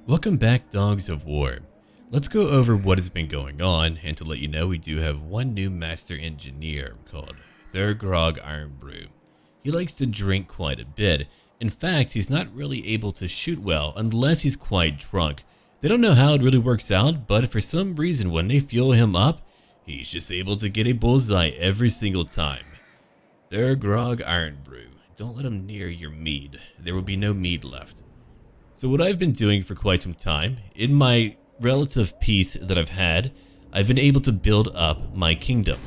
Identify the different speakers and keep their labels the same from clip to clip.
Speaker 1: Welcome back, Dogs of War. Let's go over what has been going on, and to let you know, we do have one new master engineer called Kraka Drak. He likes to drink quite a bit. In fact, he's not really able to shoot well unless he's quite drunk. They don't know how it really works out, but for some reason when they fuel him up, he's just able to get a bullseye every single time. Kraka Drak, don't let him near your mead. There will be no mead left. So what I've been doing for quite some time, in my relative peace that I've had, I've been able to build up my kingdom.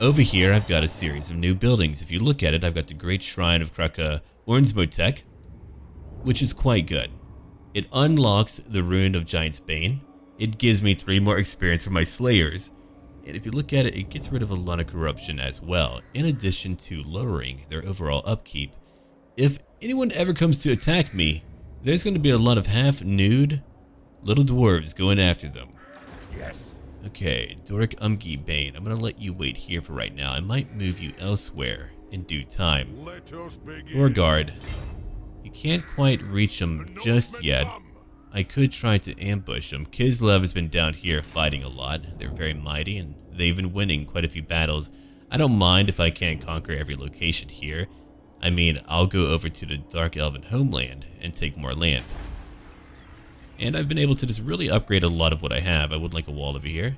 Speaker 1: Over here, I've got a series of new buildings. If you look at it, I've got the Great Shrine of Kraka Drak, which is quite good. It unlocks the Rune of Giant's Bane. It gives me 3 more experience for my Slayers. And if you look at it, it gets rid of a lot of corruption as well, in addition to lowering their overall upkeep. If anyone ever comes to attack me, there's going to be a lot of half-nude little dwarves going after them.
Speaker 2: Yes.
Speaker 1: Okay, Doric Bane, I'm going to let you wait here for right now. I might move you elsewhere in due time.
Speaker 2: Let us begin.
Speaker 1: Beauregard, you can't quite reach him just yet. I could try to ambush him. Kislev has been down here fighting a lot. They're very mighty and they've been winning quite a few battles. I don't mind if I can't conquer every location here. I mean, I'll go over to the Dark Elven homeland and take more land. And I've been able to just really upgrade a lot of what I have. I would like a wall over here.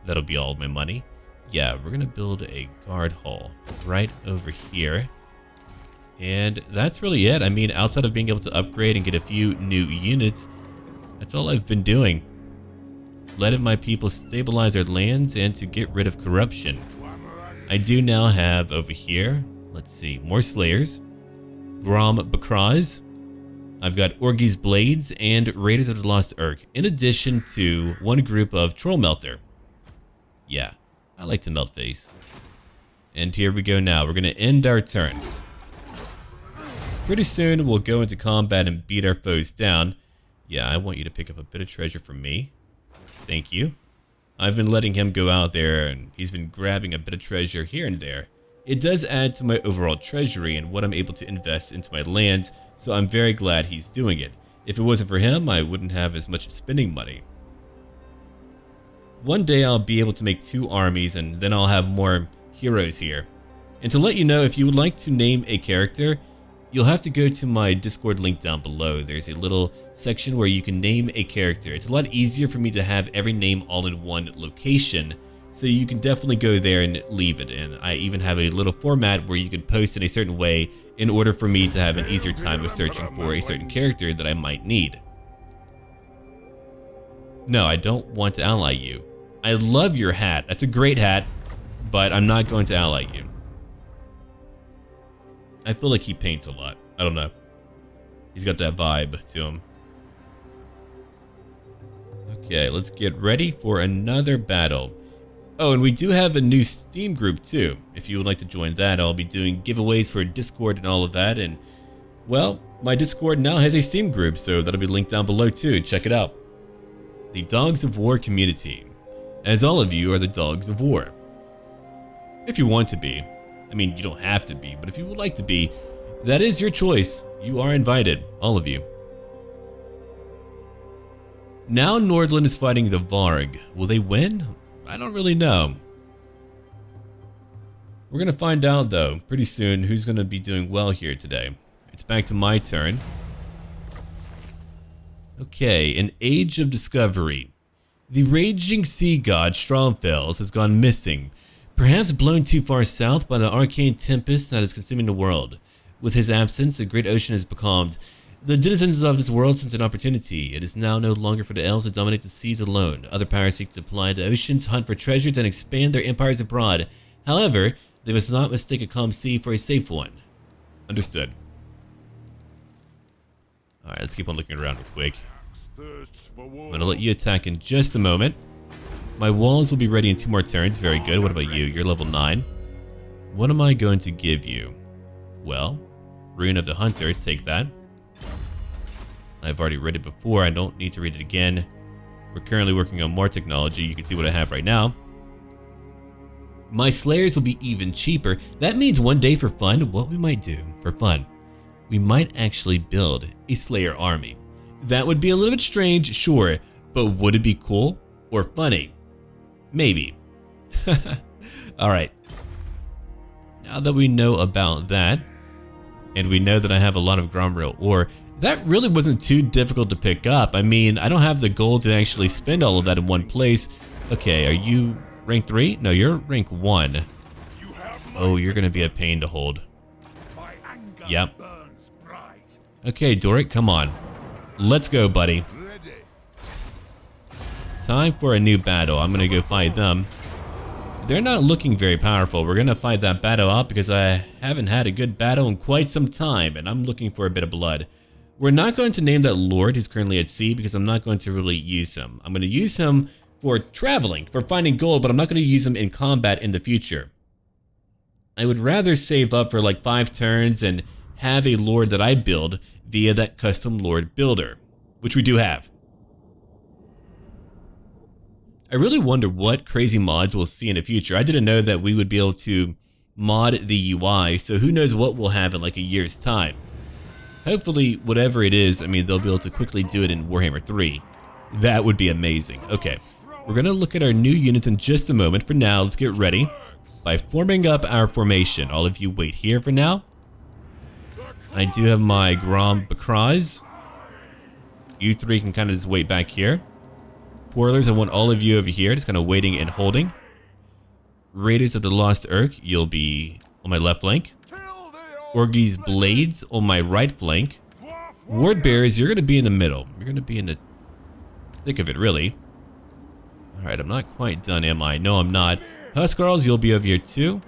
Speaker 1: That'll be all of my money. Yeah, we're gonna build a guard hall right over here. And that's really it. I mean, outside of being able to upgrade and get a few new units, that's all I've been doing. Letting my people stabilize their lands and to get rid of corruption. I do now have over here, let's see, more Slayers, Grom Bakraz, I've got Orgi's Blades, and Raiders of the Lost Urk, in addition to one group of Troll Melter. Yeah, I like to melt face. And here we go now, we're gonna end our turn. Pretty soon we'll go into combat and beat our foes down. Yeah, I want you to pick up a bit of treasure from me. Thank you. I've been letting him go out there and he's been grabbing a bit of treasure here and there. It does add to my overall treasury and what I'm able to invest into my lands, so I'm very glad he's doing it. If it wasn't for him, I wouldn't have as much spending money. One day I'll be able to make 2 armies and then I'll have more heroes here. And to let you know, if you would like to name a character, you'll have to go to my Discord link down below. There's a little section where you can name a character. It's a lot easier for me to have every name all in one location, so you can definitely go there and leave it. And I even have a little format where you can post in a certain way in order for me to have an easier time of searching for a certain character that I might need. No, I don't want to ally you. I love your hat. That's a great hat, but I'm not going to ally you. I feel like he paints a lot. I don't know. He's got that vibe to him. Okay, let's get ready for another battle. Oh, and we do have a new Steam group too. If you would like to join that, I'll be doing giveaways for Discord and all of that. And, well, my Discord now has a Steam group, so that'll be linked down below too. Check it out. The Dogs of War community. As all of you are the Dogs of War. If you want to be. I mean, you don't have to be, but if you would like to be, that is your choice. You are invited, all of you. Now Nordland is fighting the Varg. Will they win? I don't really know. We're gonna find out though, pretty soon, who's gonna be doing well here today. It's back to my turn. Okay, an Age of Discovery. The raging sea god Stromfels has gone missing. Perhaps blown too far south by the arcane tempest that is consuming the world. With his absence, a great ocean has becalmed. The denizens of this world sense an opportunity. It is now no longer for the elves to dominate the seas alone. Other powers seek to apply the oceans, hunt for treasures, and expand their empires abroad. However, they must not mistake a calm sea for a safe one. Understood. Alright, let's keep on looking around real quick. I'm gonna let you attack in just a moment. My walls will be ready in 2 more turns. Very good. What about you? You're level 9. What am I going to give you? Well, Rune of the Hunter. Take that. I've already read it before. I don't need to read it again. We're currently working on more technology. You can see what I have right now. My Slayers will be even cheaper. That means one day for fun, what we might do for fun, we might actually build a Slayer army. That would be a little bit strange, sure, but would it be cool or funny? Maybe. Alright. Now that we know about that, and we know that I have a lot of Gromrail ore, that really wasn't too difficult to pick up. I mean, I don't have the gold to actually spend all of that in one place. Okay, are you rank 3? No, you're rank 1. Oh, you're gonna be a pain to hold. Yep. Okay, Doric, come on. Let's go, buddy. Time for a new battle. I'm gonna go fight them. They're not looking very powerful. We're gonna fight that battle out because I haven't had a good battle in quite some time, and I'm looking for a bit of blood. We're not going to name that Lord who's currently at sea because I'm not going to really use him. I'm gonna use him for traveling, for finding gold, but I'm not gonna use him in combat in the future. I would rather save up for like 5 turns and have a Lord that I build via that custom Lord builder, which we do have. I really wonder what crazy mods we'll see in the future. I didn't know that we would be able to mod the UI, so who knows what we'll have in like a year's time. Hopefully, whatever it is, I mean, they'll be able to quickly do it in Warhammer 3. That would be amazing. Okay, we're gonna look at our new units in just a moment. For now, let's get ready by forming up our formation. All of you wait here for now. I do have my Grom Bakraz. You three can kind of just wait back here. Quarrelers, I want all of you over here, just kind of waiting and holding. Raiders of the Lost Urk, you'll be on my left flank. Orgies Blades on my right flank. Ward Bearers, you're going to be in the middle. You're going to be in the thick of it, really. Alright, I'm not quite done, am I? No, I'm not. Huskarls, you'll be over here too.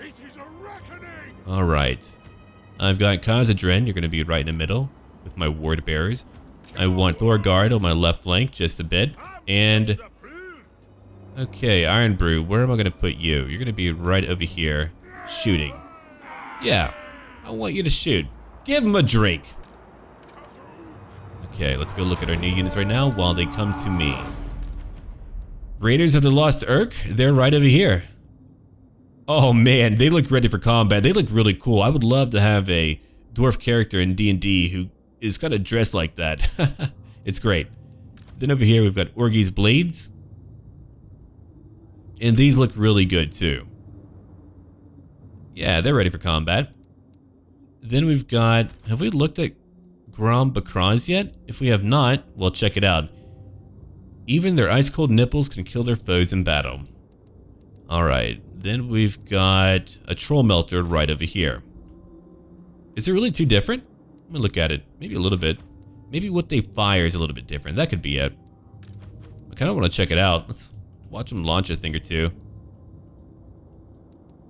Speaker 1: Alright. I've got Khazadren, you're going to be right in the middle with my Ward Bearers. I want Thorgard on my left flank just a bit. And okay, Iron Brew, where am I gonna put you? You're gonna be right over here shooting. Yeah, I want you to shoot. Give him a drink. Okay, let's go look at our new units right now while they come to me. Raiders of the Lost Urk, they're right over here. Oh man, they look ready for combat. They look really cool. I would love to have a dwarf character in D&D who is kind of dressed like that. It's great. Then over here we've got Orgies Blades. And these look really good too. Yeah, they're ready for combat. Then we've got, have we looked at Grom Bakraz yet? If we have not, well, check it out. Even their ice cold nipples can kill their foes in battle. Alright, then we've got a Troll Melter right over here. Is it really too different? Let me look at it, maybe a little bit. Maybe what they fire is a little bit different. That could be it. I kind of want to check it out. Let's watch them launch a thing or two.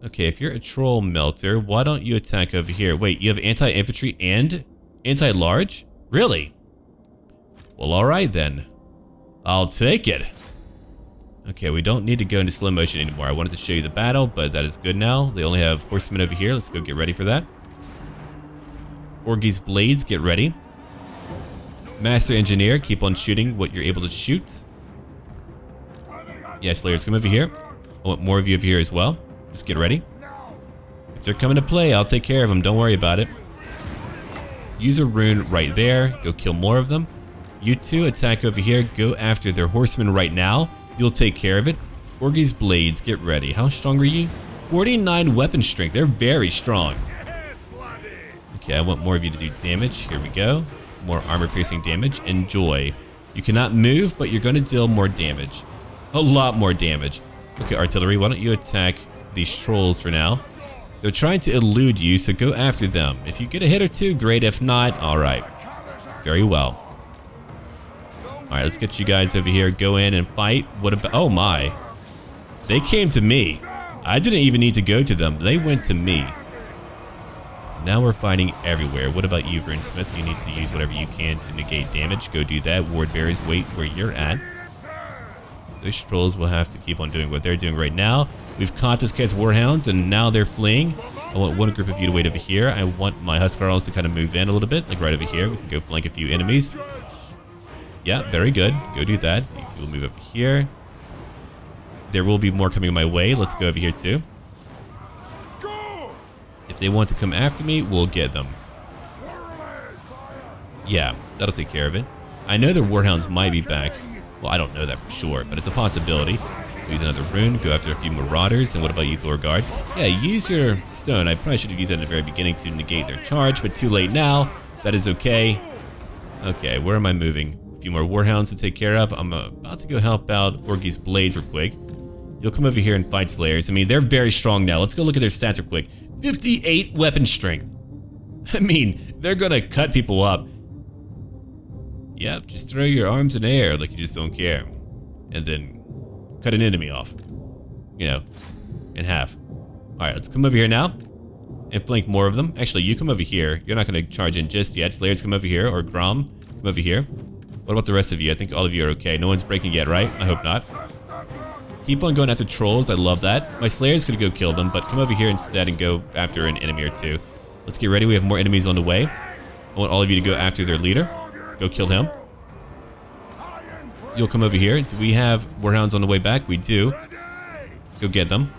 Speaker 1: Okay, if you're a Troll Melter, why don't you attack over here? Wait, you have anti-infantry and anti-large? Really? Well, alright then. I'll take it. Okay, we don't need to go into slow motion anymore. I wanted to show you the battle, but that is good now. They only have horsemen over here. Let's go get ready for that. Orgies Blades, get ready. Master Engineer, keep on shooting what you're able to shoot. Yeah, Slayers, come over here. I want more of you over here as well. Just get ready. If they're coming to play, I'll take care of them. Don't worry about it. Use a rune right there. Go kill more of them. You two attack over here. Go after their horsemen right now. You'll take care of it. Orgies Blades, get ready. How strong are you? 49 weapon strength. They're very strong. Okay, I want more of you to do damage. Here we go. More armor piercing damage. Enjoy. You cannot move, but you're going to deal more damage. A lot more damage. Okay, artillery, why don't you attack these trolls for now? They're trying to elude you, so go after them. If you get a hit or two, great. If not, alright. Very well. Alright, let's get you guys over here. Go in and fight. What about... Oh my. They came to me. I didn't even need to go to them. They went to me. Now we're fighting everywhere. What about you, Runesmith? You need to use whatever you can to negate damage. Go do that. Ward Bearers, wait where you're at. Those trolls will have to keep on doing what they're doing right now. We've caught this guy's warhounds, and now they're fleeing. I want one group of you to wait over here. I want my Huskarls to kind of move in a little bit, like right over here. We can go flank a few enemies. Yeah, very good. Go do that. These two will move over here. There will be more coming my way. Let's go over here too. If they want to come after me, we'll get them. Yeah, that'll take care of it. I know their warhounds might be back. Well, I don't know that for sure, but it's a possibility. Use another rune, go after a few marauders, and what about you, Thorgard? Yeah, use your stone. I probably should have used that in the very beginning to negate their charge, but too late now. That is okay. Okay, where am I moving? A few more warhounds to take care of. I'm about to go help out Orgy's Blades real quick. You'll come over here and fight Slayers. I mean, they're very strong now. Let's go look at their stats real quick. 58 weapon strength. I mean, they're gonna cut people up. Yep, just throw your arms in the air like you just don't care. And then cut an enemy off. You know, in half. Alright, let's come over here now and flank more of them. Actually, you come over here. You're not gonna charge in just yet. Slayers, come over here, or Grom, come over here. What about the rest of you? I think all of you are okay. No one's breaking yet, right? I hope not. Keep on going after trolls. I love that. My Slayer's gonna go kill them, but come over here instead and go after an enemy or two. Let's get ready. We have more enemies on the way. I want all of you to go after their leader. Go kill him. You'll come over here. Do we have warhounds on the way back? We do. Go get them.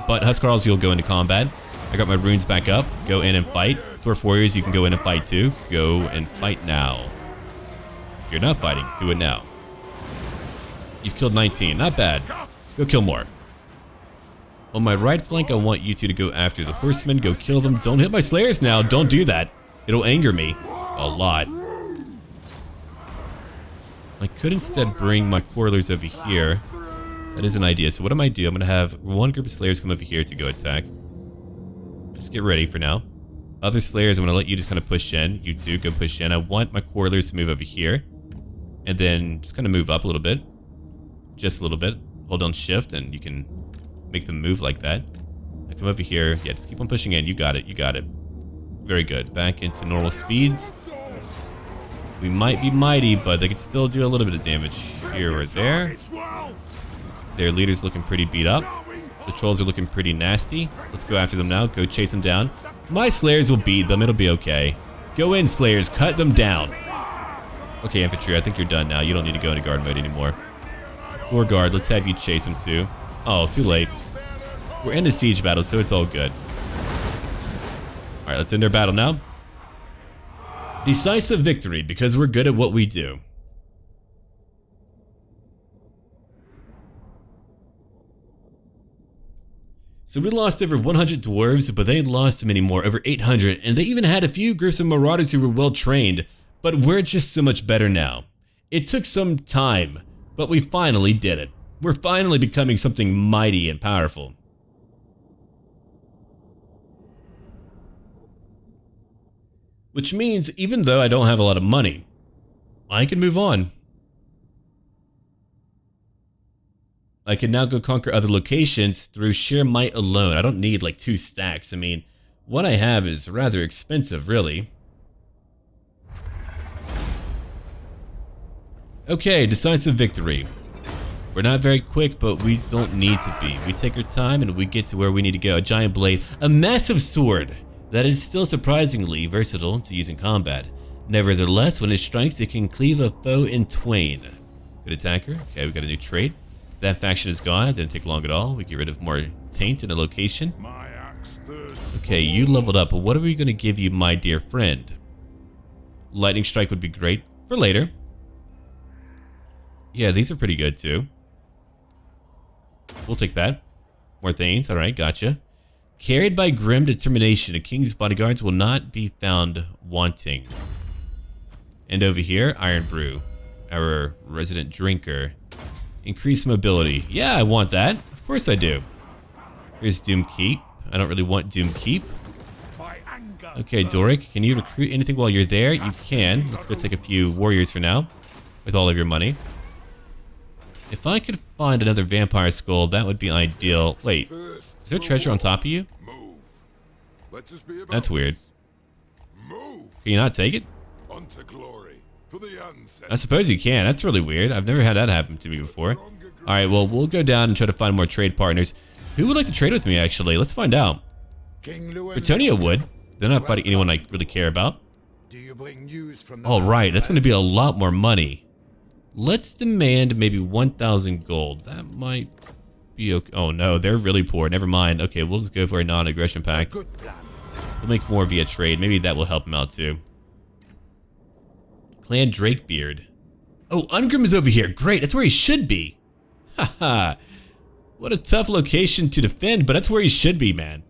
Speaker 1: But Huskarls, you'll go into combat. I got my runes back up. Go in and fight. Dwarf warriors, you can go in and fight too. Go and fight now. If you're not fighting, do it now. You've killed 19. Not bad. Go kill more. On my right flank, I want you two to go after the horsemen. Go kill them. Don't hit my Slayers now. Don't do that. It'll anger me a lot. I could instead bring my quarrelers over here. That is an idea. So what I might do, I'm going to have one group of Slayers come over here to go attack. Just get ready for now. Other Slayers, I'm going to let you just kind of push in. You two, go push in. I want my quarrelers to move over here. And then just kind of move up a little bit. Just a little bit. Hold down shift and you can make them move like that. I come over here. Yeah, just keep on pushing in. You got it. You got it. Very good. Back into normal speeds. We might be mighty, but they could still do a little bit of damage here or there. Their leader's looking pretty beat up. The trolls are looking pretty nasty. Let's go after them now. Go chase them down. My Slayers will beat them. It'll be okay. Go in, Slayers. Cut them down. Okay, infantry. I think you're done now. You don't need to go into guard mode anymore. Or guard. Let's have you chase them too. Oh, too late. We're in a siege battle, so it's all good. Alright, let's end our battle now. Decisive victory, because we're good at what we do. So we lost over 100 dwarves, but they lost many more, over 800, and they even had a few groups of marauders who were well trained, but we're just so much better now. It took some time, but we finally did it. We're finally becoming something mighty and powerful. Which means, even though I don't have a lot of money, I can move on. I can now go conquer other locations through sheer might alone. I don't need like 2 stacks. I mean, what I have is rather expensive, really. Okay, decisive victory. We're not very quick, but we don't need to be. We take our time and we get to where we need to go. A giant blade, a massive sword that is still surprisingly versatile to use in combat. Nevertheless, when it strikes, it can cleave a foe in twain. Good attacker. Okay, we got a new trait. That faction is gone. It didn't take long at all. We get rid of more taint in a location. Okay, you leveled up. But what are we going to give you, my dear friend? Lightning strike would be great for later. Yeah, these are pretty good too. We'll take that. More things. All right, gotcha. Carried by grim determination, a king's bodyguards will not be found wanting. And over here, Iron Brew, our resident drinker. Increase mobility. Yeah, I want that. Of course I do. Here's Doom Keep. I don't really want Doom Keep. Okay, Doric, can you recruit anything while you're there? You can. Let's go take a few warriors for now, with all of your money. If I could find another vampire skull, that would be ideal. Wait, is there treasure on top of you? That's weird. Can you not take it? I suppose you can. That's really weird. I've never had that happen to me before. Alright, well, we'll go down and try to find more trade partners. Who would like to trade with me, actually? Let's find out. Britonia would. They're not fighting anyone I really care about. Alright, that's going to be a lot more money. Let's demand maybe 1,000 gold. That might be okay. Oh no, they're really poor. Never mind. Okay, we'll just go for a non-aggression pact. We'll make more via trade. Maybe that will help them out too. Clan Drakebeard. Oh, Ungrim is over here. Great, that's where he should be. Haha. What a tough location to defend, but that's where he should be, man.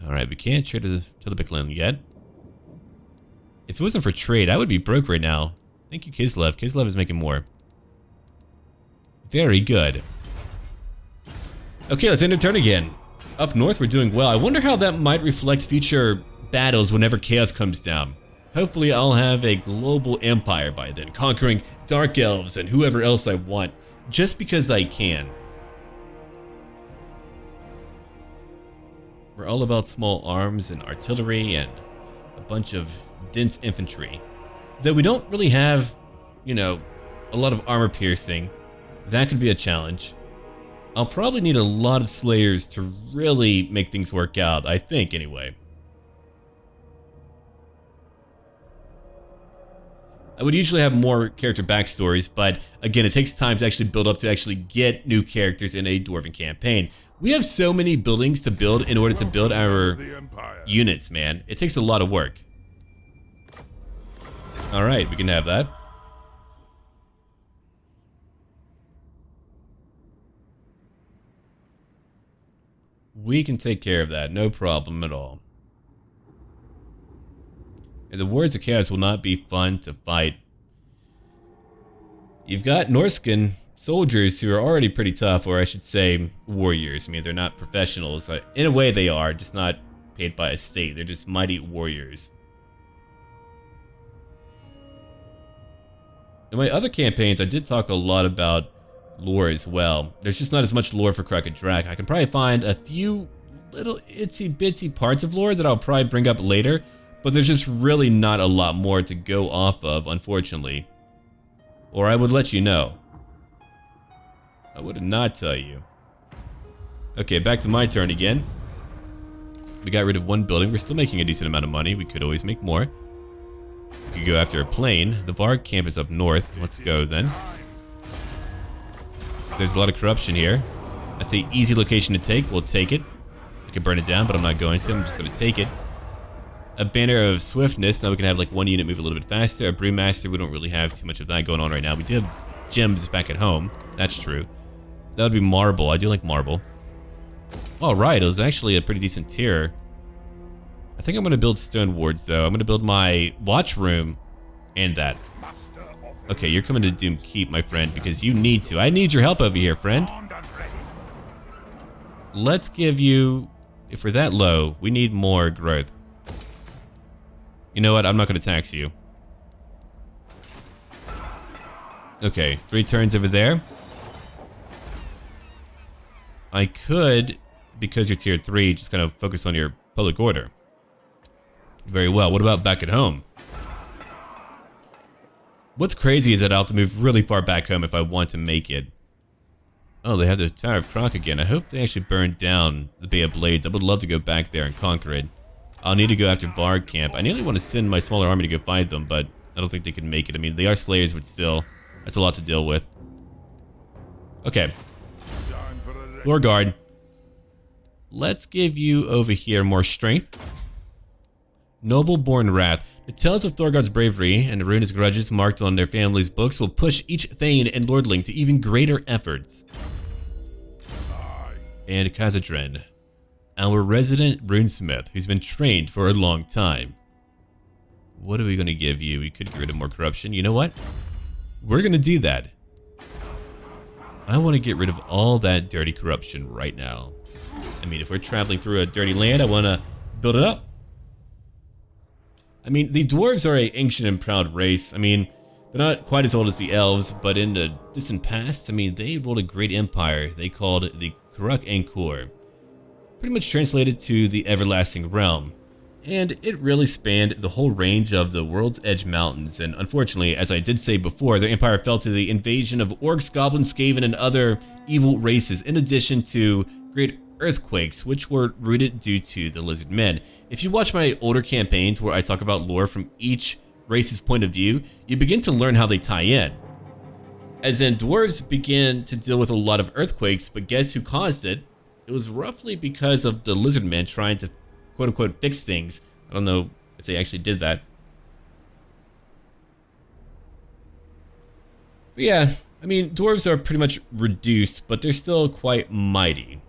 Speaker 1: Alright, we can't trade to the Bicklin yet. If it wasn't for trade, I would be broke right now. Thank you, Kislev. Kislev is making more. Very good. Okay, let's end our turn again. Up north, we're doing well. I wonder how that might reflect future battles whenever chaos comes down. Hopefully, I'll have a global empire by then, conquering dark elves and whoever else I want, just because I can. We're all about small arms and artillery and a bunch of dense infantry. Though we don't really have, you know, a lot of armor piercing. That could be a challenge. I'll probably need a lot of slayers to really make things work out, I think anyway. I would usually have more character backstories, but again, it takes time to actually build up to actually get new characters in a Dwarven campaign. We have so many buildings to build in order to build our units, man. It takes a lot of work. Alright, we can have that. We can take care of that, no problem at all. And the Wars of Chaos will not be fun to fight. You've got Norscan soldiers who are already pretty tough, or I should say warriors. I mean, they're not professionals. In a way they are, just not paid by a state. They're just mighty warriors. In my other campaigns, I did talk a lot about lore as well. There's just not as much lore for Kraka Drak. I can probably find a few little itsy bitsy parts of lore that I'll probably bring up later, but there's just really not a lot more to go off of, unfortunately. Or I would let you know. I would not tell you. Okay, back to my turn again. We got rid of one building. We're still making a decent amount of money. We could always make more. We could go after a plane. The Varg camp is up north. Let's go then. There's a lot of corruption here. That's an easy location to take. We'll take it. I could burn it down, but I'm not going to. I'm just going to take it. A banner of swiftness. Now we can have like one unit move a little bit faster. A brewmaster. We don't really have too much of that going on right now. We do have gems back at home. That's true. That would be marble. I do like marble. Alright, it was actually a pretty decent tier. I think I'm going to build stone wards though. I'm going to build my watch room and that. Okay, you're coming to Doom Keep, my friend, because you need to. I need your help over here, friend. Let's give you... If we're that low, we need more growth. You know what? I'm not going to tax you. Okay, 3 turns over there. I could, because you're tier 3, just kind of focus on your public order. Very well. What about back at home? What's crazy is that I'll have to move really far back home if I want to make it. Oh, they have the Tower of Kraka again. I hope they actually burned down the Bay of Blades. I would love to go back there and conquer it. I'll need to go after Varg camp. I nearly want to send my smaller army to go fight them, but I don't think they can make it. I mean, they are slayers, but still, that's a lot to deal with. Okay. Lorgard. Let's give you over here more strength. Noble-born wrath. The tales of Thorgard's bravery and ruinous grudges marked on their family's books will push each Thane and Lordling to even greater efforts. And Khazadren, our resident runesmith who's been trained for a long time. What are we going to give you? We could get rid of more corruption. You know what? We're going to do that. I want to get rid of all that dirty corruption right now. I mean, if we're traveling through a dirty land, I want to build it up. I mean, the dwarves are an ancient and proud race. I mean, they're not quite as old as the elves, but in the distant past, I mean, they ruled a great empire they called the Kruk Angkor. Pretty much translated to the Everlasting Realm. And it really spanned the whole range of the World's Edge Mountains, and unfortunately, as I did say before, their empire fell to the invasion of orcs, goblins, skaven, and other evil races, in addition to great earthquakes, which were rooted due to the lizard men. If you watch my older campaigns where I talk about lore from each race's point of view, you begin to learn how they tie in. As in, dwarves begin to deal with a lot of earthquakes, but guess who caused it? It was roughly because of the lizard men trying to quote-unquote fix things. I don't know if they actually did that. But yeah, I mean, dwarves are pretty much reduced, but they're still quite mighty.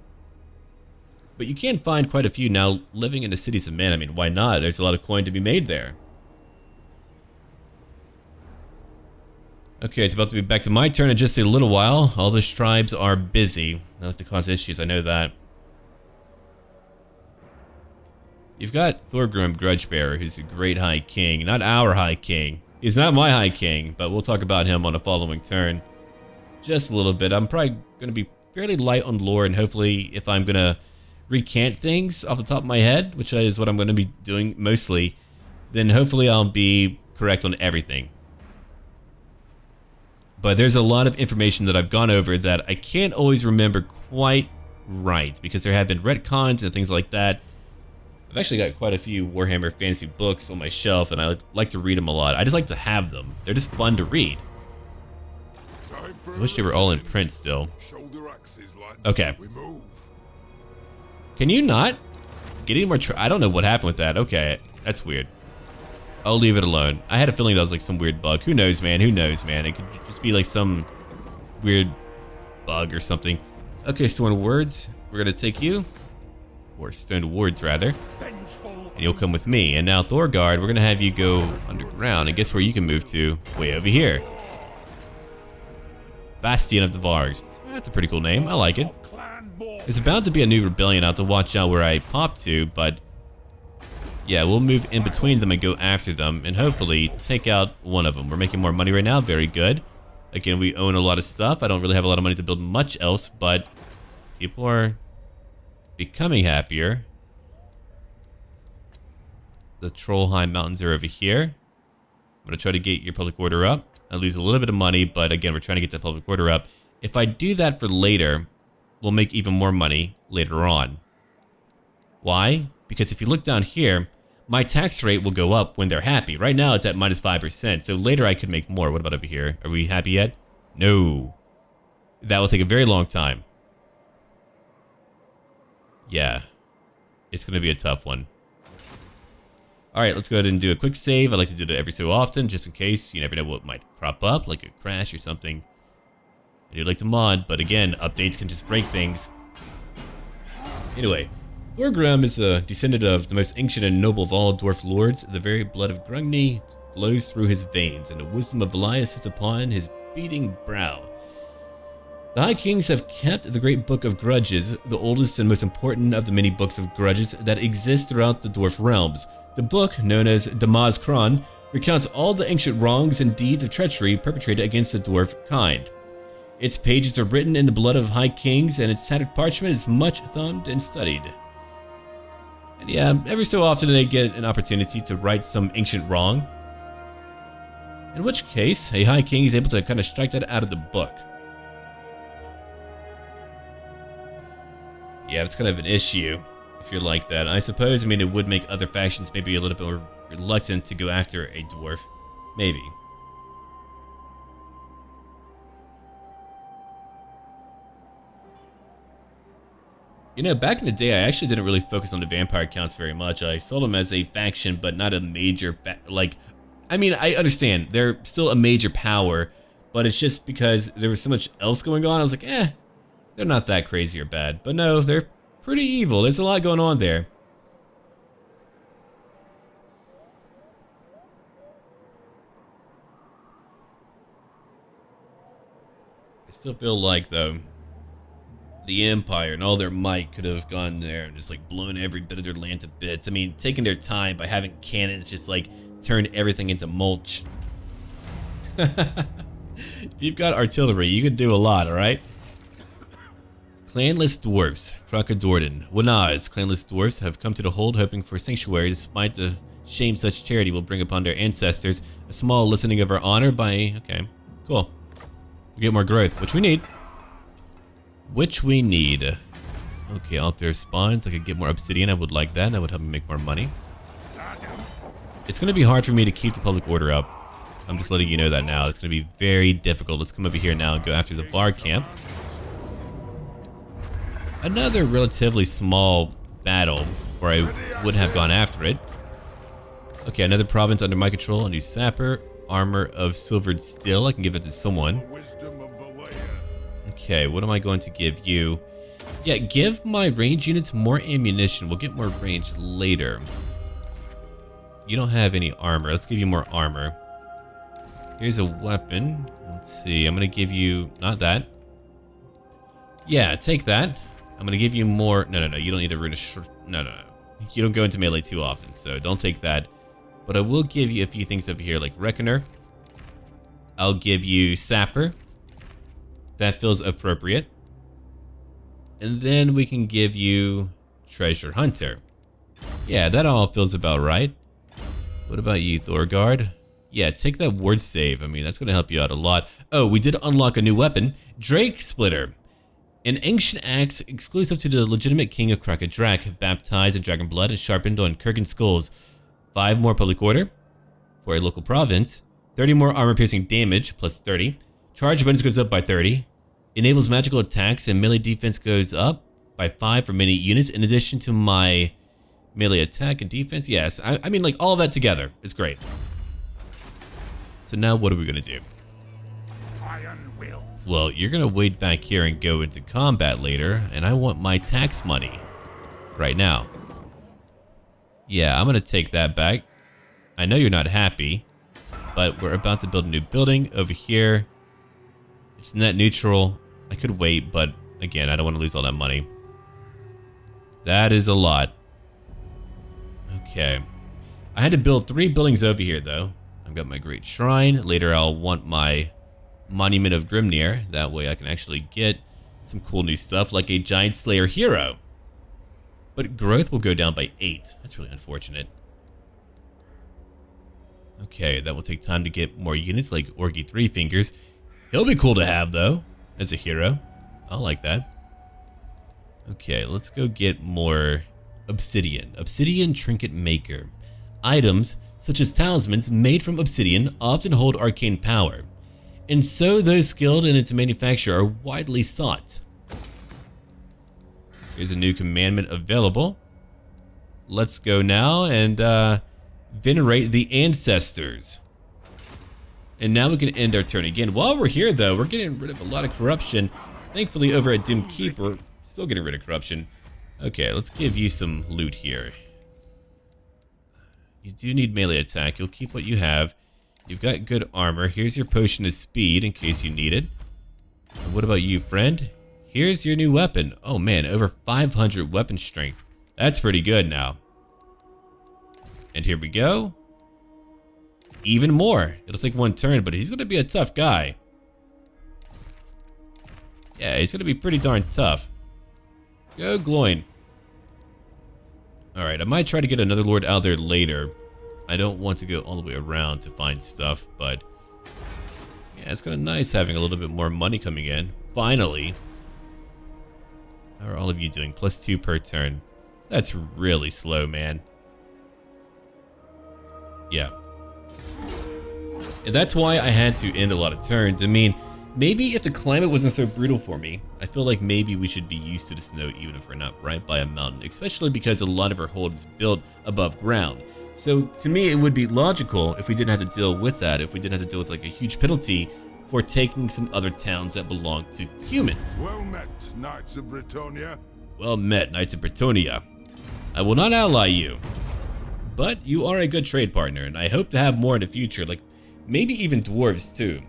Speaker 1: But you can find quite a few now living in the cities of men. I mean, why not? There's a lot of coin to be made there. Okay, it's about to be back to my turn in just a little while. All the tribes are busy. Not like to cause issues, I know that. You've got Thorgrim Grudgebearer, who's a great High King. Not our High King. He's not my High King, but we'll talk about him on a following turn. Just a little bit. I'm probably going to be fairly light on lore, and hopefully if I'm going to recant things off the top of my head, which is what I'm going to be doing mostly, then hopefully I'll be correct on everything. But there's a lot of information that I've gone over that I can't always remember quite right, because there have been retcons and things like that. I've actually got quite a few Warhammer fantasy books on my shelf, and I like to read them a lot. I just like to have them. They're just fun to read. I wish they were all in print still. Okay. Can you not get any more I don't know what happened with that. Okay, that's weird. I'll leave it alone. I had a feeling that was like some weird bug. Who knows, man? Who knows, man? It could just be like some weird bug or something. Okay, Stone Words. We're gonna take you. Or Stone Wards, rather. And you'll come with me. And now, Thorgard, we're gonna have you go underground. And guess where you can move to? Way over here. Bastion of the Vargs. That's a pretty cool name. I like it. There's about to be a new rebellion. I'll have to watch out where I pop to, but yeah, we'll move in between them and go after them and hopefully take out one of them. We're making more money right now. Very good. Again, we own a lot of stuff. I don't really have a lot of money to build much else, but people are becoming happier. The Trollheim Mountains are over here. I'm going to try to get your public order up. I lose a little bit of money, but again, we're trying to get the public order up. If I do that for later, we'll make even more money later on. Why? Because if you look down here, my tax rate will go up when they're happy. Right now, it's at -5%, so later I could make more. What about over here? Are we happy yet? No. That will take a very long time. Yeah. It's going to be a tough one. Alright, let's go ahead and do a quick save. I like to do it every so often, just in case. You never know what might crop up, like a crash or something. I do like to mod, but again, updates can just break things. Anyway, Thorgrim is a descendant of the most ancient and noble of all dwarf lords. The very blood of Grungni flows through his veins, and the wisdom of Valias sits upon his beating brow. The High Kings have kept the Great Book of Grudges, the oldest and most important of the many books of grudges that exist throughout the dwarf realms. The book, known as Damaz Kron, recounts all the ancient wrongs and deeds of treachery perpetrated against the dwarf kind. Its pages are written in the blood of High Kings, and its tattered parchment is much thumbed and studied. And yeah, every so often they get an opportunity to right some ancient wrong. In which case, a High King is able to kind of strike that out of the book. Yeah, it's kind of an issue if you're like that. I suppose, I mean, it would make other factions maybe a little bit more reluctant to go after a dwarf. Maybe. You know, back in the day, I actually didn't really focus on the vampire counts very much. I saw them as a faction, but not a major, like, I mean, I understand. They're still a major power, but it's just because there was so much else going on. I was like, they're not that crazy or bad. But no, they're pretty evil. There's a lot going on there. I still feel like, though, the Empire and all their might could have gone there and just like blown every bit of their land to bits. I mean, taking their time by having cannons just like turn everything into mulch. If you've got artillery, you can do a lot, alright? Clanless Dwarfs, Kraka Drak, Wanaz, Clanless Dwarfs have come to the hold hoping for sanctuary despite the shame such charity will bring upon their ancestors. A small lessening of our honor by... Okay, cool. We'll get more growth, which we need. Okay, altar spawns. I could get more obsidian. I would like that. That would help me make more money. It's going to be hard for me to keep the public order up. I'm just letting you know that now. It's going to be very difficult. Let's come over here now and go after the Var camp. Another relatively small battle where I would have gone after it. Okay, another province under my control. A new sapper. armor of silvered steel. I can give it to someone.
Speaker 2: Wisdom of the layer.
Speaker 1: Okay, what am I going to give you? Yeah, give my range units more ammunition. We'll get more range later. You don't have any armor. Let's give you more armor. Here's a weapon. Let's see. I'm going to give you... Not that. Yeah, take that. I'm going to give you more... No. You don't need to... No. You don't go into melee too often, so don't take that. But I will give you a few things over here, like Reckoner. I'll give you Sapper. That feels appropriate. And then we can give you Treasure Hunter. Yeah, that all feels about right. What about you, Thorgard? Yeah, take that ward save. I mean, that's going to help you out a lot. Oh, we did unlock a new weapon. Drake Splitter. An ancient axe exclusive to the legitimate king of Kraka Drak, baptized in dragon blood and sharpened on Kurgan skulls. 5 more public order for a local province. 30 more armor piercing damage, plus 30. Charge bonus goes up by 30. Enables magical attacks and melee defense goes up by 5 for many units in addition to my melee attack and defense. Yes, I mean, like, all of that together is great. So now what are we gonna do?
Speaker 2: Iron-willed.
Speaker 1: Well, you're gonna wait back here and go into combat later, and I want my tax money right now. Yeah, I'm gonna take that back. I know you're not happy, but we're about to build a new building over here. It's net neutral. I could wait, but again, I don't want to lose all that money. That is a lot. Okay. I had to build 3 buildings over here, though. I've got my Great Shrine. Later, I'll want my Monument of Grimnir. That way I can actually get some cool new stuff, like a Giant Slayer hero. But growth will go down by 8. That's really unfortunate. Okay, that will take time to get more units, like Orgy Three Fingers. He'll be cool to have, though, as a hero. I like that. Okay, let's go get more obsidian. Obsidian Trinket Maker. Items, such as talismans made from obsidian, often hold arcane power, and so those skilled in its manufacture are widely sought. Here's a new commandment available. Let's go now and venerate the ancestors. And now we can end our turn again. While we're here, though, we're getting rid of a lot of corruption. Thankfully, over at Doom Keep, we're still getting rid of corruption. Okay, let's give you some loot here. You do need melee attack. You'll keep what you have. You've got good armor. Here's your potion of speed in case you need it. And what about you, friend? Here's your new weapon. Oh man, over 500 weapon strength. That's pretty good now. And here we go. Even more. It'll take 1 turn, but he's going to be a tough guy. Yeah, he's going to be pretty darn tough. Go Gloin. Alright, I might try to get another lord out there later. I don't want to go all the way around to find stuff, but yeah, it's kind of nice having a little bit more money coming in. Finally. How are all of you doing? +2 per turn. That's really slow, man. Yeah. And that's why I had to end a lot of turns. I mean, maybe if the climate wasn't so brutal for me, I feel like maybe we should be used to the snow even if we're not right by a mountain, especially because a lot of our hold is built above ground. So to me, it would be logical if we didn't have to deal with that, if we didn't have to deal with like a huge penalty for taking some other towns that belong to humans.
Speaker 2: Well met, Knights of Bretonnia.
Speaker 1: Well met, Knights of Bretonnia. I will not ally you, but you are a good trade partner, and I hope to have more in the future, like maybe even dwarves too.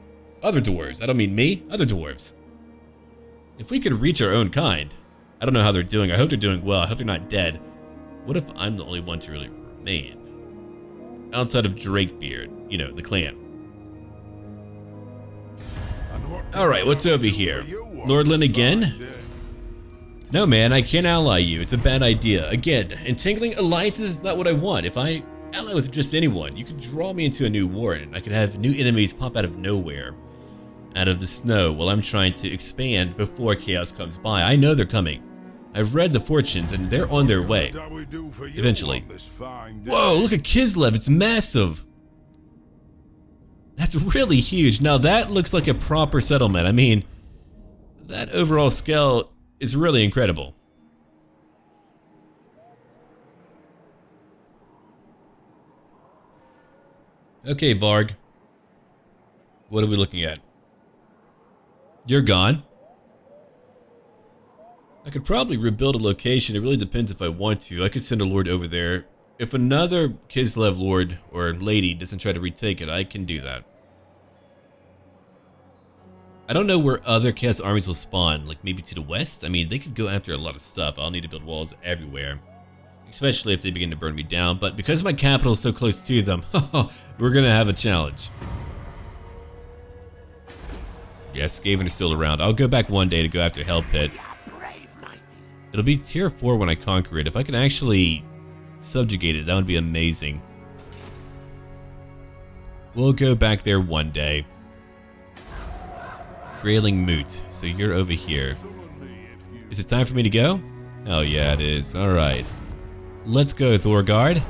Speaker 1: Other dwarves, I don't mean me, other dwarves. If we could reach our own kind. I don't know how they're doing, I hope they're doing well, I hope they're not dead. What if I'm the only one to really remain? Outside of Drakebeard, you know, the clan. Alright, what's over here? Lordland again? No man, I can't ally you, it's a bad idea. Again, entangling alliances is not what I want. If I ally with just anyone, you could draw me into a new war and I could have new enemies pop out of nowhere. Out of the snow while I'm trying to expand before chaos comes by. I know they're coming. I've read the fortunes and they're on their way. Eventually. Whoa, look at Kislev, it's massive. That's really huge. Now that looks like a proper settlement. I mean, that overall scale is really incredible. Okay, Varg. What are we looking at? You're gone. I could probably rebuild a location. It really depends if I want to. I could send a lord over there. If another Kislev lord or lady doesn't try to retake it, I can do that. I don't know where other chaos armies will spawn, like maybe to the west. I mean, they could go after a lot of stuff. I'll need to build walls everywhere, especially if they begin to burn me down. But because my capital is so close to them, we're gonna have a challenge. Yes, Skaven is still around. I'll go back one day to go after Hell Pit. It'll be tier 4 when I conquer it. If I can actually subjugate it, that would be amazing. We'll go back there one day. Grayling Moot, so you're over here. Is it time for me to go? Oh yeah, it is. Alright. Let's go, Thorgard.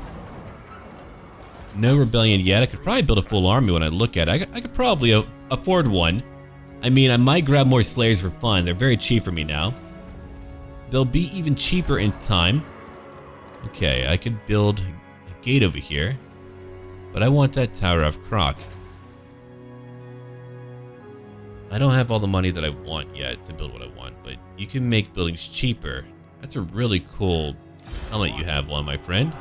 Speaker 1: No rebellion yet. I could probably build a full army when I look at it. I could probably afford one. I mean, I might grab more Slayers for fun. They're very cheap for me now. They'll be even cheaper in time. Okay, I could build a gate over here. But I want that Tower of Kraka. I don't have all the money that I want yet to build what I want, but you can make buildings cheaper. That's a really cool helmet you have on, my friend.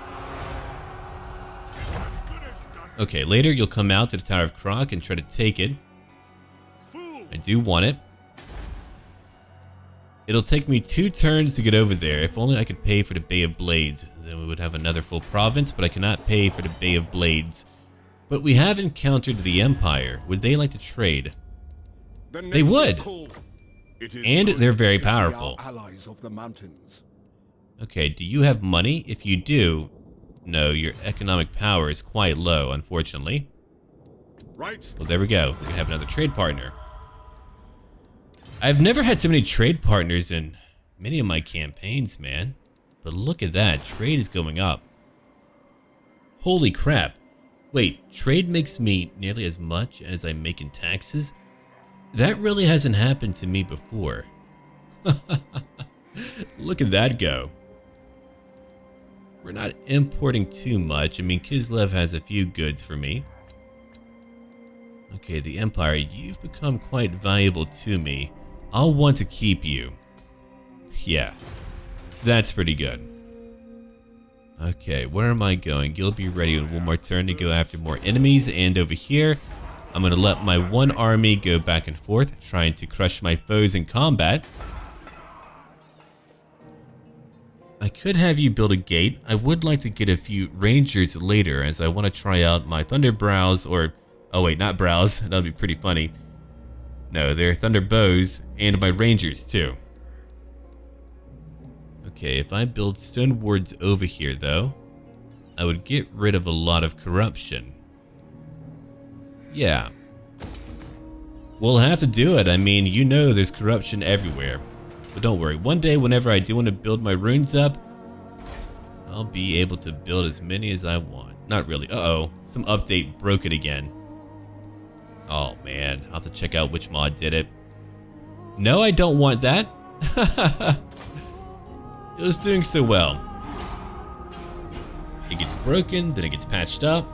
Speaker 1: Okay, later you'll come out to the Tower of Kraka and try to take it. I do want it. It'll take me 2 turns to get over there. If only I could pay for the Bay of Blades. Then we would have another full province, but I cannot pay for the Bay of Blades. But we have encountered the Empire. Would they like to trade? They would. And they're very powerful.
Speaker 2: Allies of the mountains.
Speaker 1: Okay, do you have money? If you do, no, your economic power is quite low, unfortunately.
Speaker 2: Right.
Speaker 1: Well, there we go. We can have another trade partner. I've never had so many trade partners in many of my campaigns, man. But look at that. Trade is going up. Holy crap. Wait, trade makes me nearly as much as I make in taxes? That really hasn't happened to me before. Look at that go. We're not importing too much. I mean, Kislev has a few goods for me. Okay, the Empire, you've become quite valuable to me. I'll want to keep you. Yeah, that's pretty good. Okay, where am I going? You'll be ready in one more turn to go after more enemies. And over here, I'm going to let my one army go back and forth, trying to crush my foes in combat. I could have you build a gate. I would like to get a few rangers later, as I want to try out my thunder brows, or... oh wait, not brows. That would be pretty funny. No, they're thunder bows, and my rangers too. Okay, if I build stone wards over here though, I would get rid of a lot of corruption. Yeah. We'll have to do it. I mean, you know there's corruption everywhere. But don't worry, one day whenever I do want to build my runes up, I'll be able to build as many as I want. Not really. Uh-oh, some update broke it again. Oh man, I'll have to check out which mod did it. No, I don't want that. It was doing so well. It gets broken, then it gets patched up.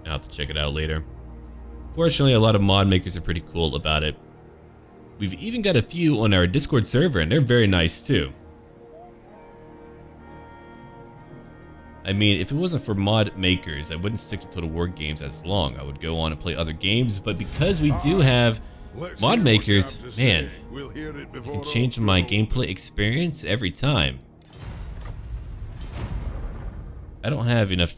Speaker 1: I'll have to check it out later. Fortunately, a lot of mod makers are pretty cool about it. We've even got a few on our Discord server, and they're very nice too. I mean, if it wasn't for mod makers, I wouldn't stick to Total War games as long. I would go on and play other games, but because we do have mod makers, man, it can change my gameplay experience every time. I don't have enough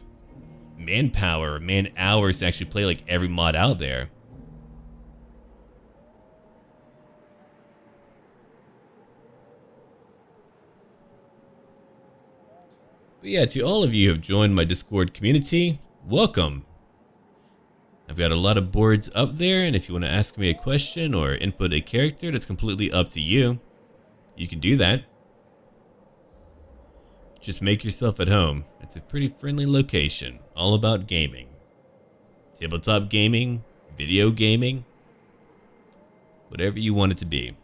Speaker 1: manpower or man hours to actually play like every mod out there. But yeah, to all of you who have joined my Discord community, welcome. I've got a lot of boards up there, and if you want to ask me a question or input a character, that's completely up to you. You can do that. Just make yourself at home. It's a pretty friendly location, all about gaming. Tabletop gaming, video gaming, whatever you want it to be.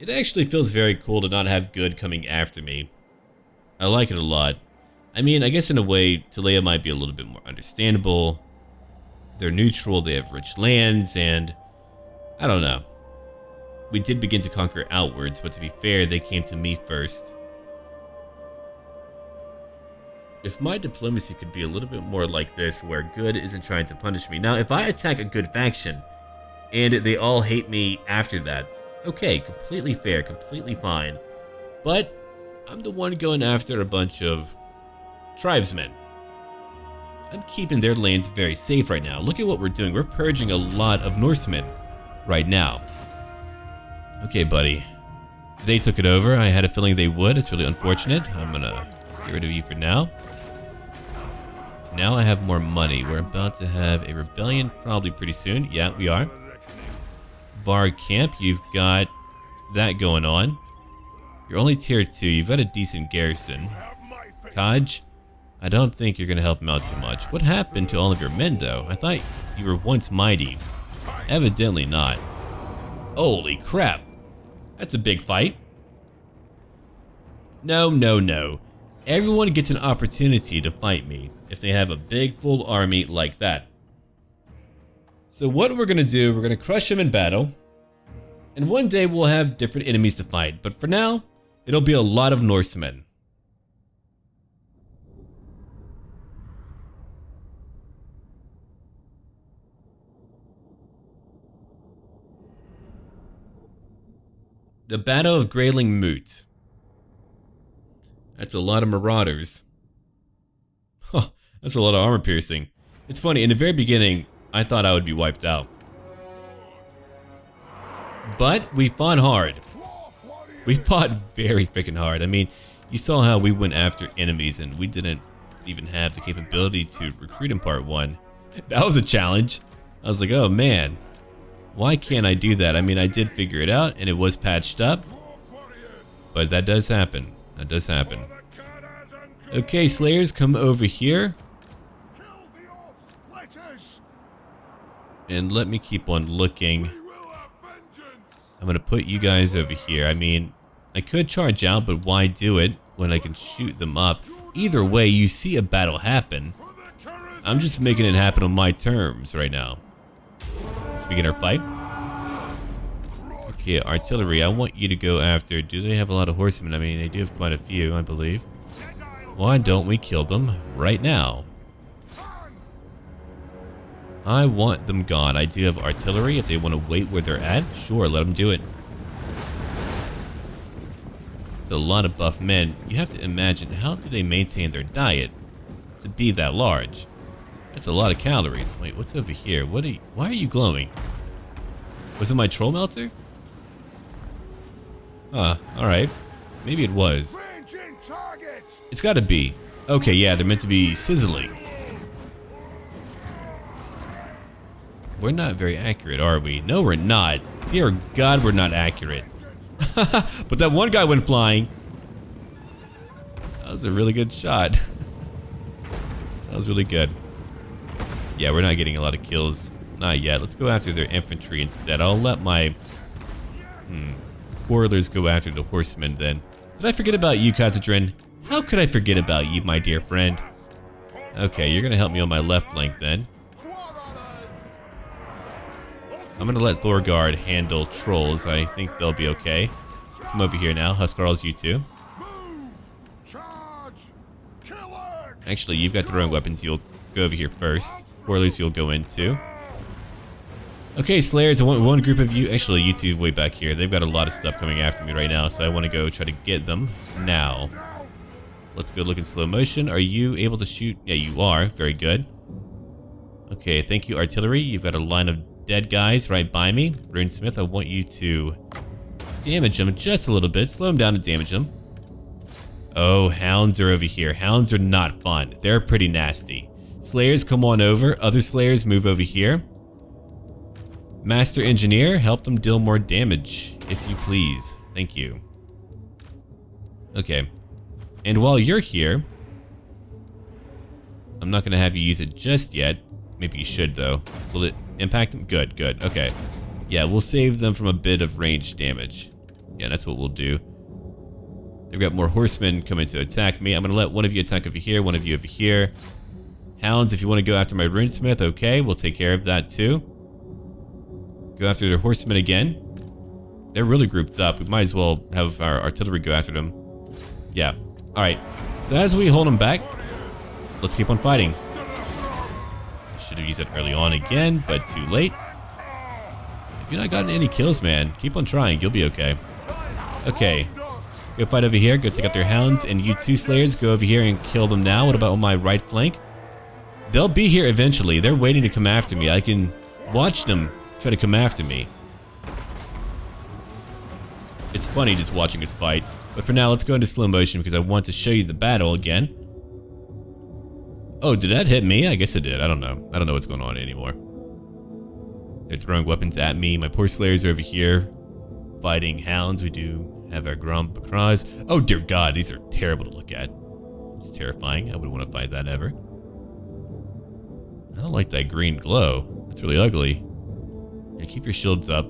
Speaker 1: It actually feels very cool to not have good coming after me. I like it a lot. I mean, I guess in a way, Talea might be a little bit more understandable. They're neutral, they have rich lands, and I don't know. We did begin to conquer outwards, but to be fair, they came to me first. If my diplomacy could be a little bit more like this, where good isn't trying to punish me. Now, if I attack a good faction, and they all hate me after that, okay, completely fair, completely fine. But I'm the one going after a bunch of tribesmen. I'm keeping their lands very safe right now. Look at what we're doing. We're purging a lot of Norsemen right now. Okay, buddy. They took it over. I had a feeling they would. It's really unfortunate. I'm gonna get rid of you for now. Now I have more money. We're about to have a rebellion probably pretty soon. Yeah, we are. Var Camp, you've got that going on. You're only tier 2. You've got a decent garrison. Kaj, I don't think you're going to help him out too much. What happened to all of your men, though? I thought you were once mighty. Evidently not. Holy crap. That's a big fight. No, no, no. Everyone gets an opportunity to fight me if they have a big full army like that. So what we're going to do, we're going to crush them in battle. And one day we'll have different enemies to fight. But for now, it'll be a lot of Norsemen. The Battle of Grayling Moot. That's a lot of marauders. Huh, that's a lot of armor piercing. It's funny, in the very beginning, I thought I would be wiped out. But we fought hard. We fought very freaking hard. I mean, you saw how we went after enemies and we didn't even have the capability to recruit in part 1. That was a challenge. I was like, oh man, why can't I do that? I mean, I did figure it out and it was patched up. But that does happen. That does happen. Okay, Slayers, come over here. And let me keep on looking. I'm gonna put you guys over here. I mean, I could charge out, but why do it when I can shoot them up? Either way, you see a battle happen. I'm just making it happen on my terms right now. Let's begin our fight. Okay, artillery, I want you to go after. Do they have a lot of horsemen? I mean, they do have quite a few, I believe. Why don't we kill them right now? I want them gone. I do have artillery. If they want to wait where they're at, sure, let them do it. It's a lot of buff men. You have to imagine, how do they maintain their diet to be that large? That's a lot of calories. Wait, what's over here? Why are you glowing? Was it my troll melter? Huh, alright. Maybe it was. It's gotta be. Okay, yeah, they're meant to be sizzling. We're not very accurate, are we? No, we're not. Dear God, we're not accurate. But that one guy went flying. That was a really good shot. That was really good. Yeah, we're not getting a lot of kills. Not yet. Let's go after their infantry instead. I'll let my quarrelers go after the horsemen then. Did I forget about you, Khazadrin? How could I forget about you, my dear friend? Okay, you're gonna help me on my left flank then. I'm gonna let Thorgard handle trolls. I think they'll be okay. Come over here now, Huskarls, you two. Actually, you've got throwing weapons. You'll go over here first. Warlords, you'll go in too. Okay, Slayers, I want one group of you. Actually, you two way back here. They've got a lot of stuff coming after me right now, so I want to go try to get them now. Let's go look in slow motion. Are you able to shoot? Yeah, you are. Very good. Okay, thank you, artillery. You've got a line of dead guys right by me. Runesmith, I want you to damage them just a little bit. Slow them down and damage them. Oh, hounds are over here. Hounds are not fun. They're pretty nasty. Slayers, come on over. Other Slayers, move over here. Master Engineer, help them deal more damage, if you please. Thank you. Okay. And while you're here, I'm not going to have you use it just yet. Maybe you should, though. Will it impact them? Good, good. Okay. Yeah, we'll save them from a bit of ranged damage. Yeah, that's what we'll do. They've got more horsemen coming to attack me. I'm going to let one of you attack over here, one of you over here. Hounds, if you want to go after my runesmith, okay, we'll take care of that too. Go after their horsemen again. They're really grouped up. We might as well have our artillery go after them. Yeah. Alright. So as we hold them back, let's keep on fighting. Should have used it early on again, but too late. If you're not gotten any kills, man, keep on trying. You'll be okay. Okay. Go fight over here. Go take out their hounds. And you two slayers, go over here and kill them now. What about on my right flank? They'll be here eventually. They're waiting to come after me. I can watch them try to come after me. It's funny just watching us fight. But for now, let's go into slow motion because I want to show you the battle again. Oh, did that hit me? I guess it did. I don't know. I don't know what's going on anymore. They're throwing weapons at me. My poor slayers are over here fighting hounds. We do have our grump cries. Oh dear God, these are terrible to look at. It's terrifying. I wouldn't want to fight that ever. I don't like that green glow. It's really ugly. Yeah, keep your shields up.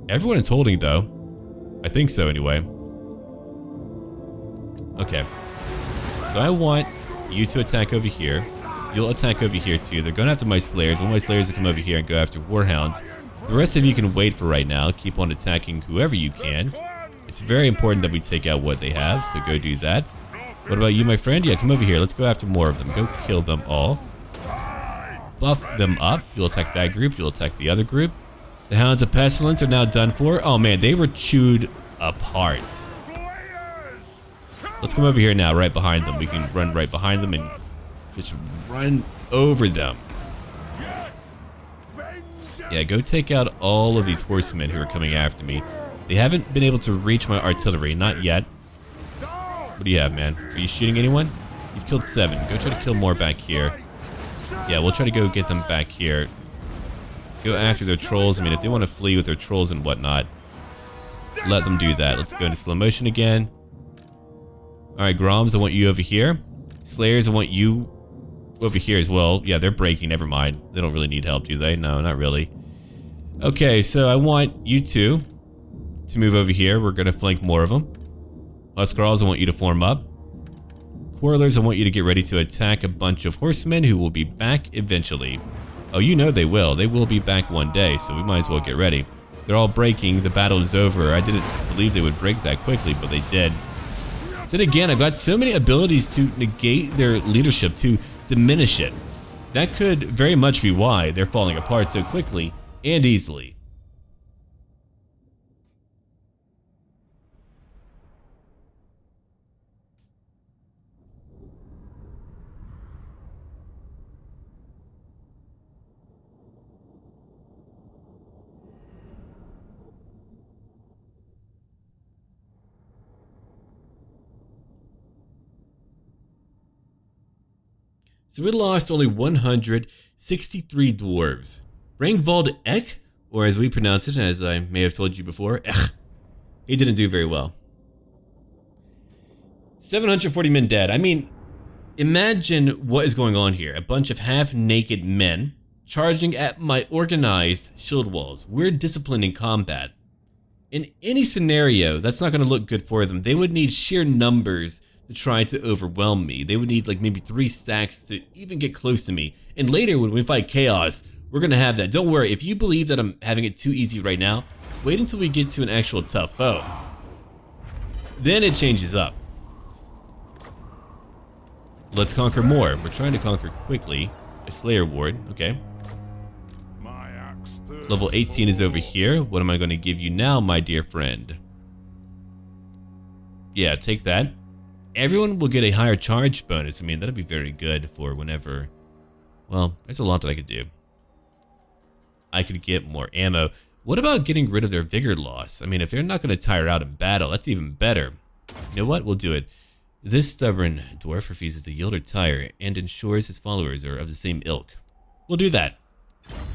Speaker 1: Everyone is holding though. I think so anyway. Okay. So I want you to attack over here. You'll attack over here too. They're going after my slayers. I want my slayers to come over here and go after warhounds. The rest of you can wait for right now. Keep on attacking whoever you can. It's very important that we take out what they have, so go do that. What about you, my friend? Yeah, come over here. Let's go after more of them. Go kill them all. Buff them up. You'll attack that group. You'll attack the other group. The Hounds of Pestilence are now done for. Oh man, they were chewed apart. Let's come over here now, right behind them. We can run right behind them and just run over them. Yeah, go take out all of these horsemen who are coming after me. They haven't been able to reach my artillery, not yet. What do you have, man? Are you shooting anyone? You've killed 7. Go try to kill more back here. Yeah, we'll try to go get them back here. Go after their trolls. I mean, if they want to flee with their trolls and whatnot, let them do that. Let's go into slow motion again. Alright, Groms, I want you over here. Slayers, I want you over here as well. Yeah, they're breaking. Never mind. They don't really need help, do they? No, not really. Okay, so I want you two to move over here. We're going to flank more of them. Huskarls, I want you to form up. Quarrelers, I want you to get ready to attack a bunch of horsemen who will be back eventually. Oh, you know they will. They will be back one day, so we might as well get ready. They're all breaking. The battle is over. I didn't believe they would break that quickly, but they did. Then again, I've got so many abilities to negate their leadership, to diminish it. That could very much be why they're falling apart so quickly and easily. So we lost only 163 dwarves. Rangvald Ek, or as we pronounce it, as I may have told you before, he didn't do very well. 740 men dead. I mean, imagine what is going on here. A bunch of half-naked men charging at my organized shield walls. We're disciplined in combat. In any scenario, that's not going to look good for them. They would need sheer numbers to try to overwhelm me. They would need like maybe 3 stacks to even get close to me. And later when we fight chaos, we're gonna have that. Don't worry, if you believe that I'm having it too easy right now, wait until we get to an actual tough foe. Then it changes up. Let's conquer more. We're trying to conquer quickly. A Slayer Ward, okay. Level 18 is over here. What am I gonna give you now, my dear friend? Yeah, take that. Everyone will get a higher charge bonus. I mean, that'd be very good for whenever... Well, there's a lot that I could do. I could get more ammo. What about getting rid of their vigor loss? I mean, if they're not going to tire out in battle, that's even better. You know what? We'll do it. This stubborn dwarf refuses to yield or tire and ensures his followers are of the same ilk. We'll do that.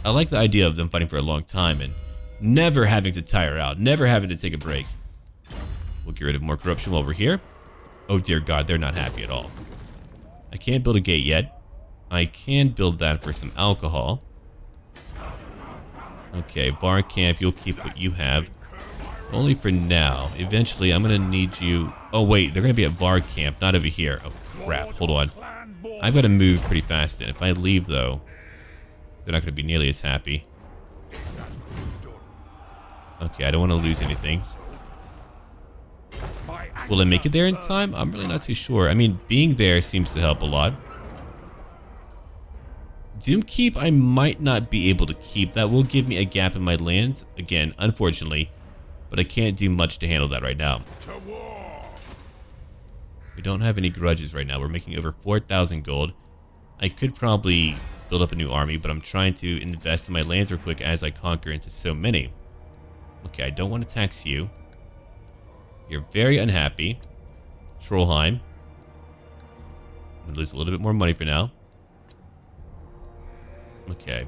Speaker 1: I like the idea of them fighting for a long time and never having to tire out, never having to take a break. We'll get rid of more corruption while we're here. Oh dear God, they're not happy at all. I can't build a gate yet. I can build that for some alcohol. Okay, Var Camp, you'll keep what you have. Only for now. Eventually, I'm gonna need you... Oh wait, they're gonna be at Var Camp, not over here. Oh crap. Hold on. I've got to move pretty fast, and if I leave, though, they're not going to be nearly as happy. Okay, I don't want to lose anything. Will I make it there in time? I'm really not too sure. I mean, being there seems to help a lot. Doomkeep, I might not be able to keep. That will give me a gap in my lands. Again, unfortunately. But I can't do much to handle that right now. We don't have any grudges right now. We're making over 4,000 gold. I could probably build up a new army, but I'm trying to invest in my lands real quick as I conquer into so many. Okay, I don't want to tax you. You're very unhappy. Trollheim. I'm gonna lose a little bit more money for now. Okay.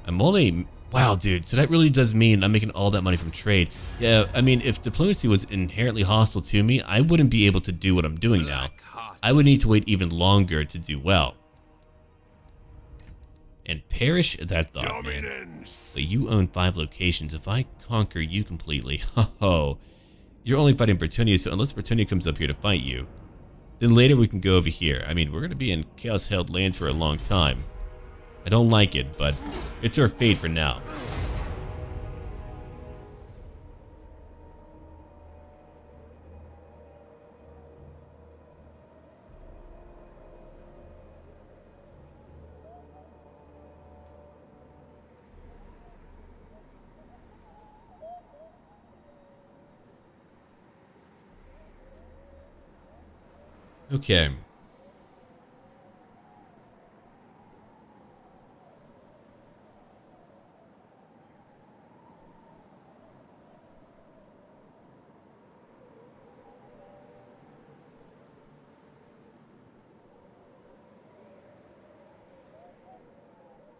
Speaker 1: I'm only... Wow, dude. So that really does mean I'm making all that money from trade. Yeah, I mean, if diplomacy was inherently hostile to me, I wouldn't be able to do what I'm doing now. I would need to wait even longer to do well. And perish that thought, man. But you own 5 locations. If I conquer you completely, ho-ho. You're only fighting Britannia, so unless Britannia comes up here to fight you, then later we can go over here. I mean, we're going to be in Chaos-held lands for a long time. I don't like it, but it's our fate for now. Okay.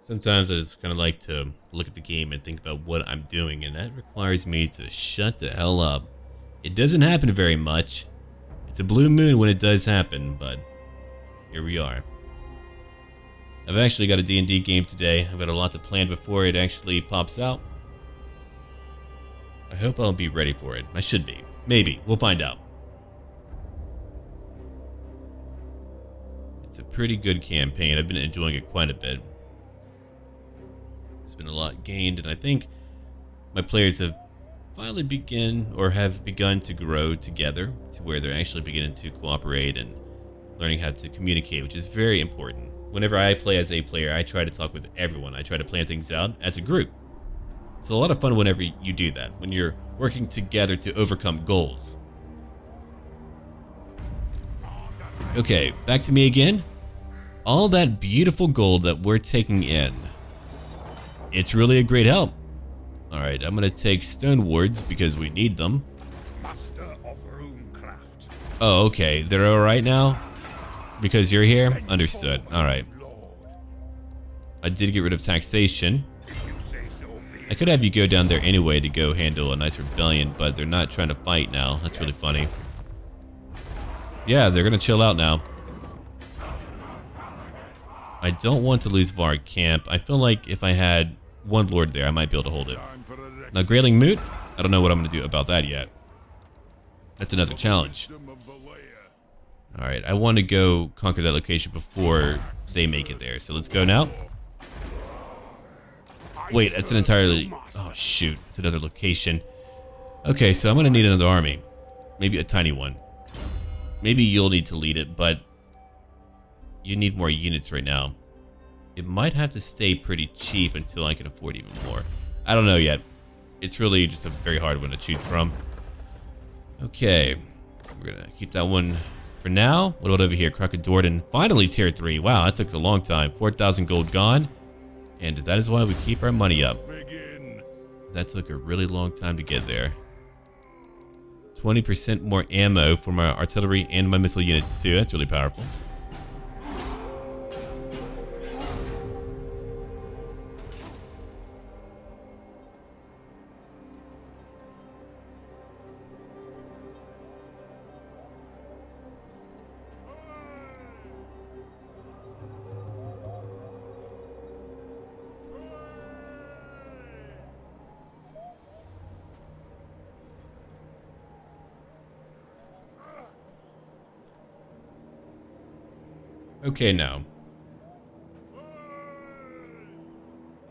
Speaker 1: Sometimes I just kind of like to look at the game and think about what I'm doing, and that requires me to shut the hell up. It doesn't happen very much. It's a blue moon when it does happen, but here we are. I've actually got a D&D game today. I've got a lot to plan before it actually pops out. I hope I'll be ready for it. I should be. Maybe. We'll find out. It's a pretty good campaign. I've been enjoying it quite a bit. There's been a lot gained, and I think my players have finally begun to grow together to where they're actually beginning to cooperate and learning how to communicate, which is very important. Whenever I play as a player, I try to talk with everyone. I try to plan things out as a group. It's a lot of fun whenever you do that, when you're working together to overcome goals. Okay, back to me again. All that beautiful gold that we're taking in. It's really a great help. Alright, I'm gonna take stone wards because we need them.
Speaker 2: Master of runecraft.
Speaker 1: Oh, okay. They're alright now? Because you're here? Understood. Alright. I did get rid of taxation. I could have you go down there anyway to go handle a nice rebellion, but they're not trying to fight now. That's really funny. Yeah, they're gonna chill out now. I don't want to lose Varg Camp. I feel like if I had one lord there, I might be able to hold it. Now, Grayling Moot, I don't know what I'm going to do about that yet. That's another challenge. Alright, I want to go conquer that location before they make it there. So let's go now. Wait, that's an entirely... Oh, shoot. It's another location. Okay, so I'm going to need another army. Maybe a tiny one. Maybe you'll need to lead it, but you need more units right now. It might have to stay pretty cheap until I can afford even more. I don't know yet. It's really just a very hard one to choose from. Okay. We're going to keep that one for now. What about over here? Kraka Drak, finally tier 3. Wow, that took a long time. 4,000 gold gone. And that is why we keep our money up. That took a really long time to get there. 20% more ammo for my artillery and my missile units too. That's really powerful. Okay, now.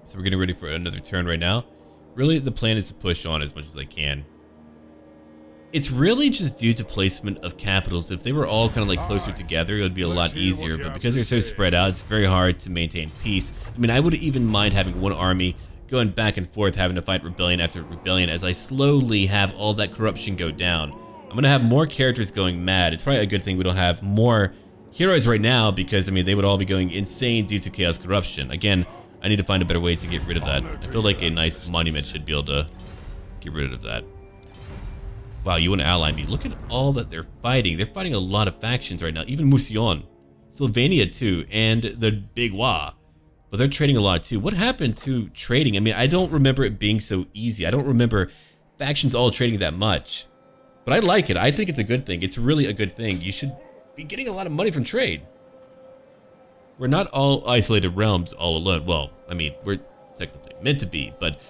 Speaker 1: So we're getting ready for another turn right now. Really, the plan is to push on as much as I can. It's really just due to placement of capitals. If they were all kind of like closer together, it would be a lot easier. But because they're so spread out, it's very hard to maintain peace. I mean, I would even mind having one army going back and forth, having to fight rebellion after rebellion as I slowly have all that corruption go down. I'm going to have more characters going mad. It's probably a good thing we don't have more heroes right now because, I mean, they would all be going insane due to chaos corruption. Again, I need to find a better way to get rid of that. I feel like a nice monument should be able to get rid of that. Wow, you want to ally me. Look at all that they're fighting. They're fighting a lot of factions right now. Even Musion. Sylvania too, and the Big Wa. But they're trading a lot too. What happened to trading? I mean, I don't remember it being so easy. I don't remember factions all trading that much. But I like it. I think it's a good thing. It's really a good thing. You should be getting a lot of money from trade. We're not all isolated realms all alone. Well, I mean, we're technically meant to be, but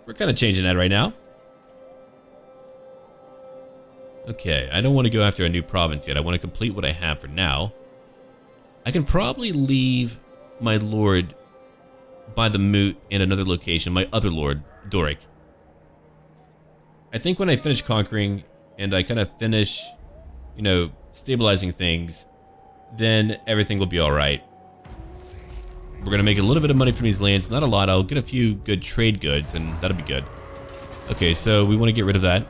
Speaker 1: we're kind of changing that right now. Okay, I don't want to go after a new province yet. I want to complete what I have for now. I can probably leave my lord by the Moot in another location, my other lord, Doric. I think when I finish conquering and I kind of finish, you know, stabilizing things, then everything will be all right. We're going to make a little bit of money from these lands, not a lot. I'll get a few good trade goods and that'll be good. Okay, so we want to get rid of that.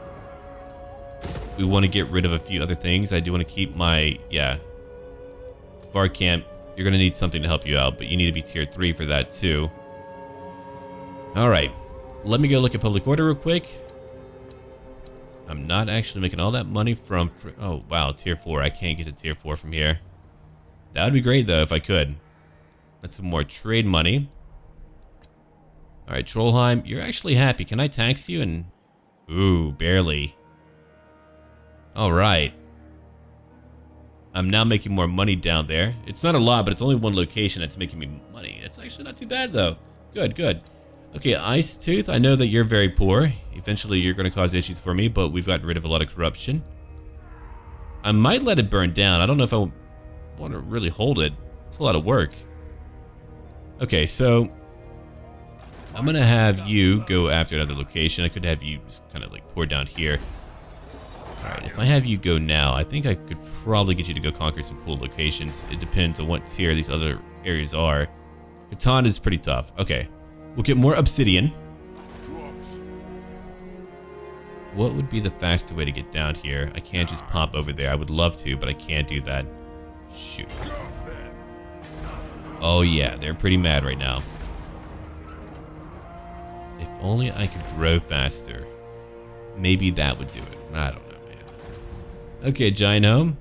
Speaker 1: We want to get rid of a few other things. I do want to keep my, VAR camp. You're going to need something to help you out, but you need to be tier 3 for that too. Alright, let me go look at public order real quick. I'm not actually making all that money from, oh wow, tier 4. I can't get to tier 4 from here. That would be great though if I could. That's some more trade money. Alright, Trollheim, you're actually happy. Can I tax you? And ooh, barely. Alright. I'm now making more money down there. It's not a lot, but it's only one location that's making me money. It's actually not too bad, though. Good, good. Okay, Ice Tooth, I know that you're very poor. Eventually, you're going to cause issues for me, but we've gotten rid of a lot of corruption. I might let it burn down. I don't know if I want to really hold it. It's a lot of work. Okay, so I'm going to have you go after another location. I could have you just kind of like pour down here. Alright, if I have you go now, I think I could probably get you to go conquer some cool locations. It depends on what tier these other areas are. Catan is pretty tough. Okay, we'll get more obsidian. What would be the fastest way to get down here? I can't just pop over there. I would love to, but I can't do that. Shoot. Oh yeah, they're pretty mad right now. If only I could grow faster. Maybe that would do it. I don't know. Okay, Giant Home,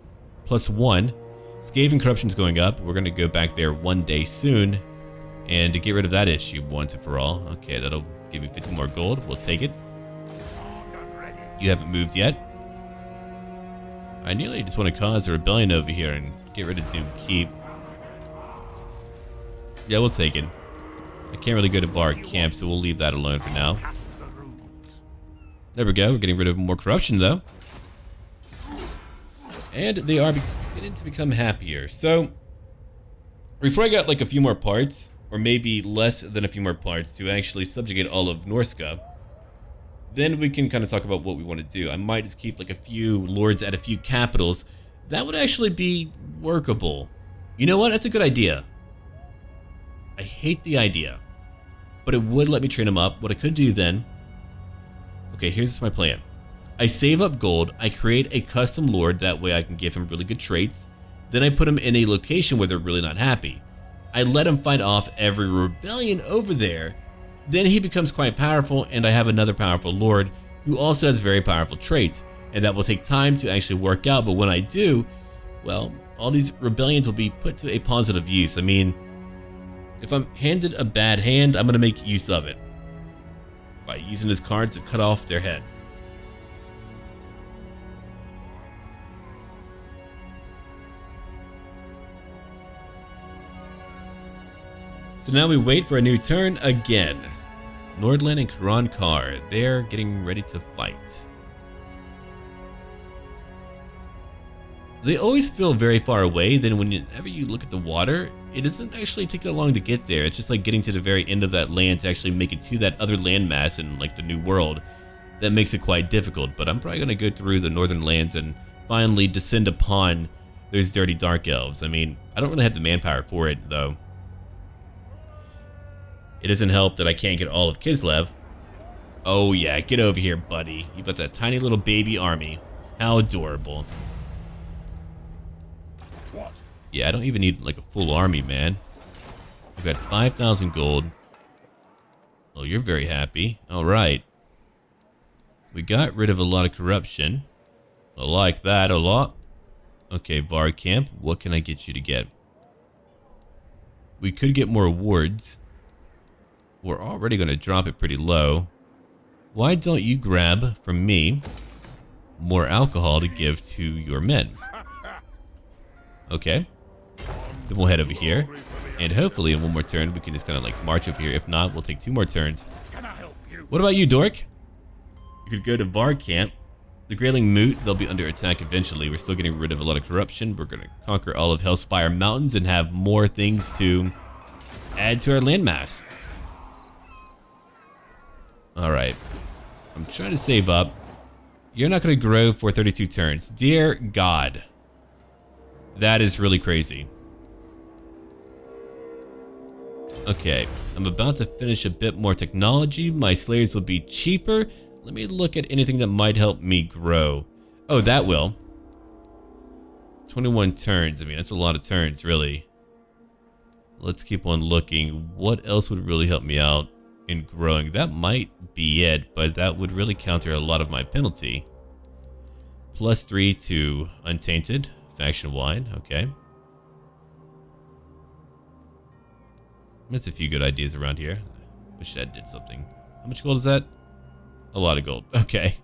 Speaker 1: +1. Skaven corruption's going up. We're gonna go back there one day soon and to get rid of that issue once and for all. Okay, that'll give me 50 more gold. We'll take it. You haven't moved yet. I nearly just want to cause a rebellion over here and get rid of Doom Keep. Yeah, we'll take it. I can't really go to Bar Camp, so we'll leave that alone for now. There we go. We're getting rid of more corruption, though. And they are beginning to become happier. So, before I got like a few more parts, or maybe less than a few more parts to actually subjugate all of Norska, then we can kind of talk about what we want to do. I might just keep like a few lords at a few capitals. That would actually be workable. You know what? That's a good idea. I hate the idea, but it would let me train them up. What I could do then, okay, here's my plan. I save up gold, I create a custom lord, that way I can give him really good traits. Then I put him in a location where they're really not happy. I let him fight off every rebellion over there. Then he becomes quite powerful and I have another powerful lord who also has very powerful traits. And that will take time to actually work out, but when I do, well, all these rebellions will be put to a positive use. I mean, if I'm handed a bad hand, I'm gonna make use of it by using his cards to cut off their head. So now we wait for a new turn again. Nordland and Karan Kar, they're getting ready to fight. They always feel very far away. Then whenever you look at the water, it doesn't actually take that long to get there. It's just like getting to the very end of that land to actually make it to that other landmass in like the new world. That makes it quite difficult. But I'm probably gonna go through the northern lands and finally descend upon those dirty dark elves. I mean, I don't really have the manpower for it though. It doesn't help that I can't get all of Kislev. Oh yeah, get over here, buddy. You've got that tiny little baby army. How adorable.
Speaker 2: What?
Speaker 1: Yeah, I don't even need like a full army, man. I've got 5,000 gold. Oh, you're very happy. All right. We got rid of a lot of corruption. I like that a lot. Okay, Var Camp, what can I get you to get? We could get more awards. We're already going to drop it pretty low. Why don't you grab from me more alcohol to give to your men? Okay. Then we'll head over here. And hopefully in one more turn we can just kind of like march over here. If not, we'll take 2 more turns. What about you, Dork? You could go to Var Camp. The Grayling Moot, they'll be under attack eventually. We're still getting rid of a lot of corruption. We're going to conquer all of Hellspire Mountains and have more things to add to our landmass. Alright. I'm trying to save up. You're not going to grow for 32 turns. Dear God. That is really crazy. Okay. I'm about to finish a bit more technology. My Slayers will be cheaper. Let me look at anything that might help me grow. Oh, that will. 21 turns. I mean, that's a lot of turns, really. Let's keep on looking. What else would really help me out in growing? That might be it, but that would really counter a lot of my penalty. +3 to Untainted. Faction wide. Okay. There's a few good ideas around here. Wish that did something. How much gold is that? A lot of gold. Okay.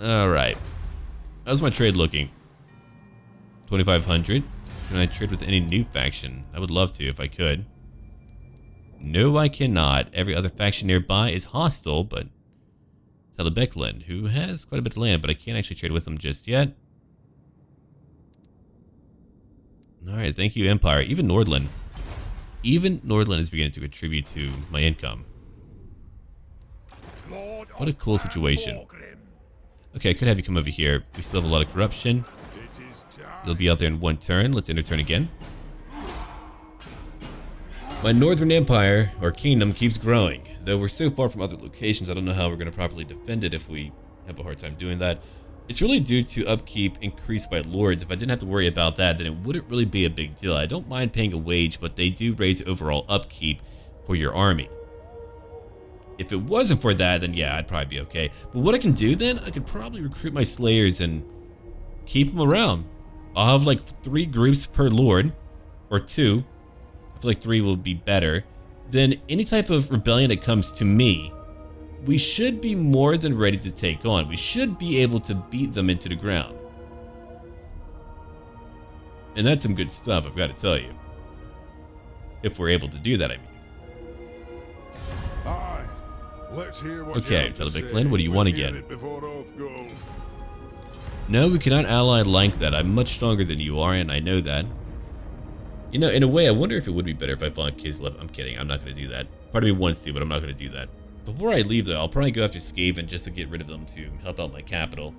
Speaker 1: Alright. How's my trade looking? 2,500. Can I trade with any new faction? I would love to if I could. No, I cannot. Every other faction nearby is hostile, but Telebekland, who has quite a bit of land, but I can't actually trade with them just yet. Alright, thank you, Empire. Even Nordland. Even Nordland is beginning to contribute to my income. What a cool situation. Okay, I could have you come over here. We still have a lot of corruption. You'll be out there in 1 turn. Let's end a turn again. My Northern Empire, or Kingdom, keeps growing. Though we're so far from other locations, I don't know how we're going to properly defend it if we have a hard time doing that. It's really due to upkeep increased by lords. If I didn't have to worry about that, then it wouldn't really be a big deal. I don't mind paying a wage, but they do raise overall upkeep for your army. If it wasn't for that, then yeah, I'd probably be okay. But what I can do then, I could probably recruit my Slayers and keep them around. I'll have like 3 groups per lord, or 2. I feel like 3 will be better. Then any type of rebellion that comes to me, we should be more than ready to take on. We should be able to beat them into the ground. And that's some good stuff, I've got to tell you. If we're able to do that, I mean.
Speaker 2: Aye. Let's hear what
Speaker 1: Okay, Telebekland, what do you want again?
Speaker 2: Before oath go.
Speaker 1: No, we cannot ally like that. I'm much stronger than you are, and I know that. You know, in a way, I wonder if it would be better if I fought Kislev. I'm kidding, I'm not going to do that. Part of me wants to, but I'm not going to do that. Before I leave, though, I'll probably go after Skaven just to get rid of them to help out my capital.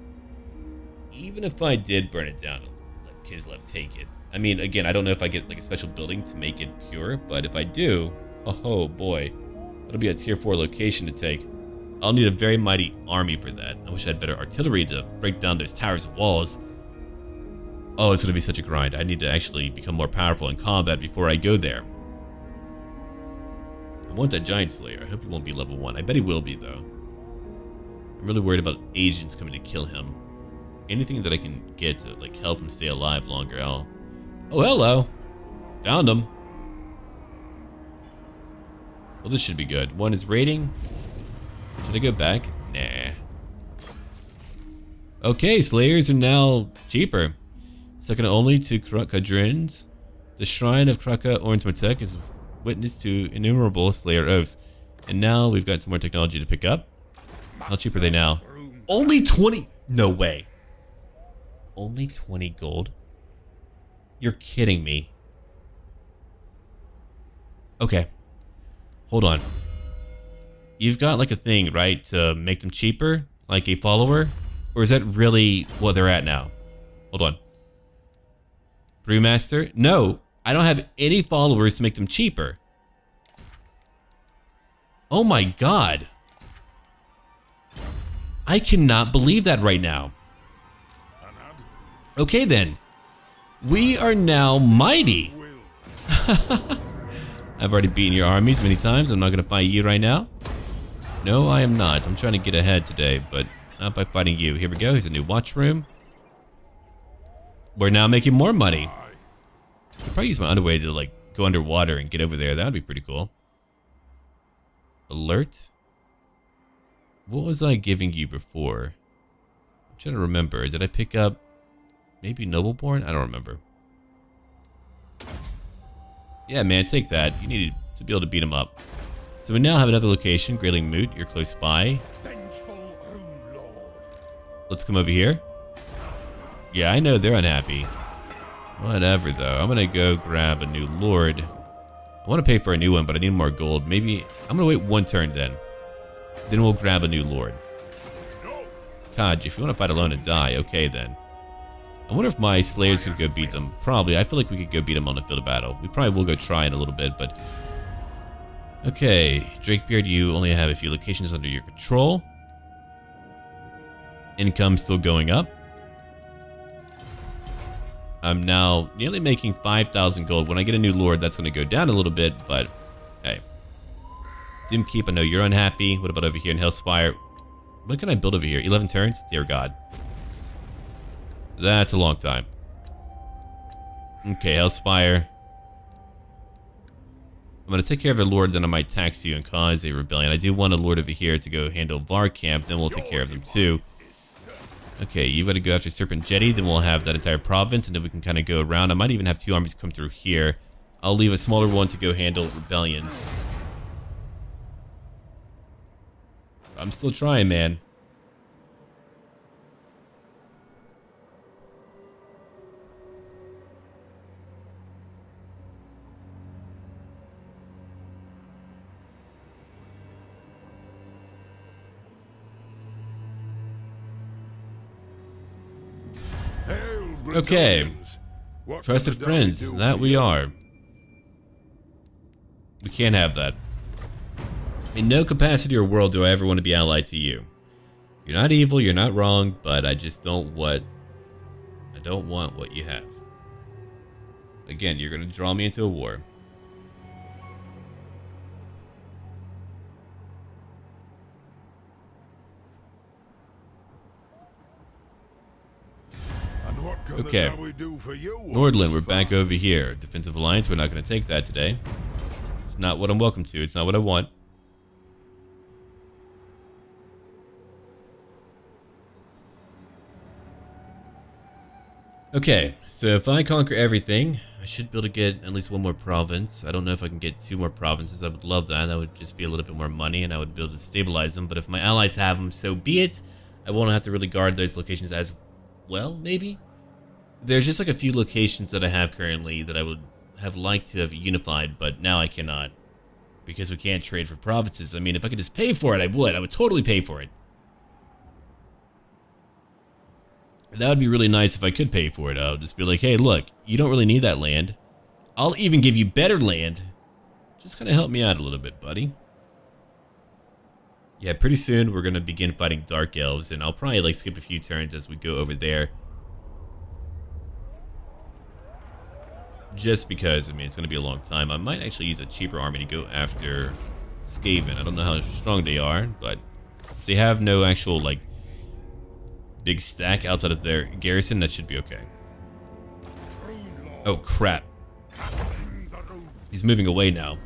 Speaker 1: Even if I did burn it down and let Kislev take it. I mean, again, I don't know if I get like a special building to make it pure, but if I do, oh boy, that'll be a tier 4 location to take. I'll need a very mighty army for that. I wish I had better artillery to break down those towers and walls. Oh, it's gonna be such a grind. I need to actually become more powerful in combat before I go there. I want that giant slayer. I hope he won't be level 1. I bet he will be, though. I'm really worried about agents coming to kill him. Anything that I can get to like help him stay alive longer, I'll... Oh, hello! Found him. Well, this should be good. 1 is raiding. Should I go back? Nah. Okay, Slayers are now cheaper. Second only to Kraka Drak. The shrine of Kraka Ornsmatek is witness to innumerable Slayer oaths. And now we've got some more technology to pick up. How cheap are they now? Only 20? No way. Only 20 gold? You're kidding me. Okay. Hold on. You've got like a thing, right, to make them cheaper? Like a follower? Or is that really what they're at now? Hold on. Brewmaster? No, I don't have any followers to make them cheaper. Oh my god. I cannot believe that right now. Okay then. We are now mighty. I've already beaten your armies many times. I'm not going to fight you right now. No, I am not. I'm trying to get ahead today, but not by fighting you. Here we go. Here's a new watch room. We're now making more money. I'll probably use my underway to like go underwater and get over there. That would be pretty cool. Alert. What was I giving you before? I'm trying to remember. Did I pick up maybe Nobleborn? I don't remember. Yeah, man, take that. You needed to be able to beat him up. So we now have another location, Grayling Moot. You're close by. Let's come over here. Yeah, I know they're unhappy. Whatever, though. I'm gonna go grab a new lord. I want to pay for a new one, but I need more gold. Maybe I'm gonna wait one turn then. Then we'll grab a new lord. Kaj, if you want to fight alone and die, okay then. I wonder if my slayers could go beat them. Probably. I feel like we could go beat them on the field of battle. We probably will go try in a little bit, but... Okay. Drakebeard, you only have a few locations under your control. Income still going up. I'm now nearly making 5,000 gold. When I get a new lord, that's going to go down a little bit, but... Hey. Doomkeep, I know you're unhappy. What about over here in Hellspire? What can I build over here? 11 turns? Dear God. That's a long time. Okay, Hellspire. I'm going to take care of a lord, then I might tax you and cause a rebellion. I do want a lord over here to go handle Var Camp, then we'll take care of them too. Okay, you've got to go after Serpent Jetty, then we'll have that entire province, and then we can kind of go around. I might even have 2 armies come through here. I'll leave a smaller one to go handle rebellions. I'm still trying, man. Okay, trusted friends, that we are. We can't have that. In no capacity or world do I ever want to be allied to you. You're not evil, you're not wrong, but I just don't want what you have. Again, you're gonna draw me into a war. Okay, Nordland, we're back over here. Defensive Alliance, we're not going to take that today. It's not what I'm welcome to. It's not what I want. Okay, so if I conquer everything, I should be able to get at least 1 more province. I don't know if I can get 2 more provinces. I would love that. That would just be a little bit more money, and I would be able to stabilize them. But if my allies have them, so be it. I won't have to really guard those locations as well, maybe? There's just like a few locations that I have currently that I would have liked to have unified, but now I cannot. Because we can't trade for provinces. I mean, if I could just pay for it, I would. I would totally pay for it. That would be really nice if I could pay for it. I'll just be like, hey, look, you don't really need that land. I'll even give you better land. Just kind of help me out a little bit, buddy. Yeah, pretty soon we're going to begin fighting Dark Elves, and I'll probably like skip a few turns as we go over there. Just because, I mean, it's going to be a long time. I might actually use a cheaper army to go after Skaven. I don't know how strong they are, but if they have no actual, like, big stack outside of their garrison, that should be okay. Oh, crap. He's moving away now.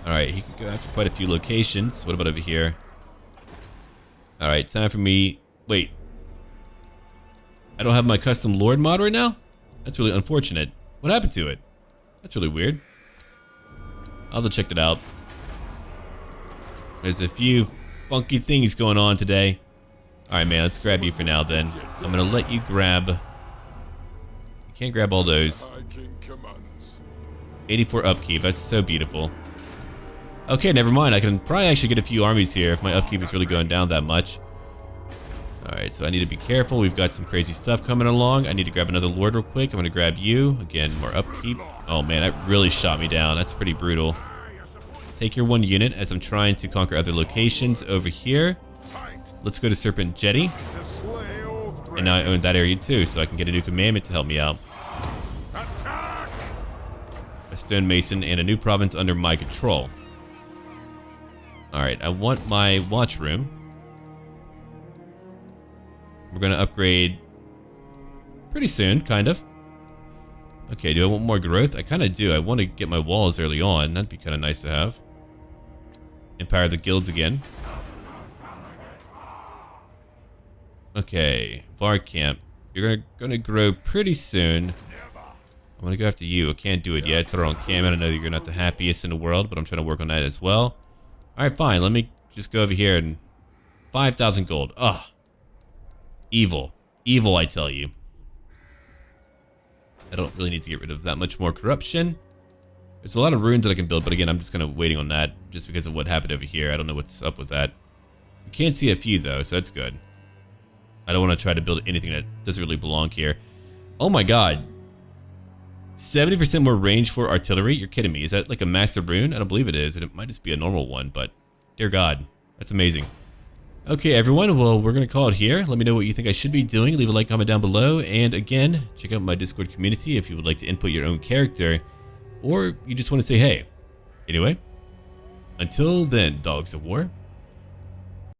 Speaker 1: Alright, he can go after quite a few locations. What about over here? Alright, time for me... Wait. I don't have my custom lord mod right now? That's really unfortunate. What happened to it? That's really weird. I'll have to check it out. There's a few funky things going on today. Alright, man, let's grab you for now then. I'm gonna let you grab... You can't grab all those. 84 upkeep, that's so beautiful. Okay, never mind. I can probably actually get a few armies here if my upkeep is really going down that much. Alright, so I need to be careful. We've got some crazy stuff coming along. I need to grab another lord real quick. I'm gonna grab you. Again, more upkeep. Oh man, that really shot me down. That's pretty brutal. Take your one unit as I'm trying to conquer other locations over here. Let's go to Serpent Jetty. And now I own that area too, so I can get a new commandment to help me out. A stonemason and a new province under my control. Alright, I want my watch room. We're gonna upgrade pretty soon, kind of. Okay, do I want more growth? I kind of do. I want to get my walls early on. That'd be kind of nice to have. Empower the guilds again. Okay, Var Camp. You're gonna grow pretty soon. I'm gonna go after you. I can't do it yet. It's our own camp. I know that you're not the happiest in the world, but I'm trying to work on that as well. Alright, fine. Let me just go over here and... 5,000 gold. Ugh. Evil. Evil, I tell you. I don't really need to get rid of that much more corruption. There's a lot of ruins that I can build, but again, I'm just kind of waiting on that just because of what happened over here. I don't know what's up with that. You can't see a few, though, so that's good. I don't want to try to build anything that doesn't really belong here. Oh my god. 70% more range for artillery? You're kidding me. Is that like a master rune? I don't believe it is, and it might just be a normal one, but dear god, that's amazing. Okay, everyone, well, we're going to call it here. Let me know what you think I should be doing. Leave a like, comment down below, and again, check out my Discord community if you would like to input your own character, or you just want to say hey. Anyway, until then, dogs of war.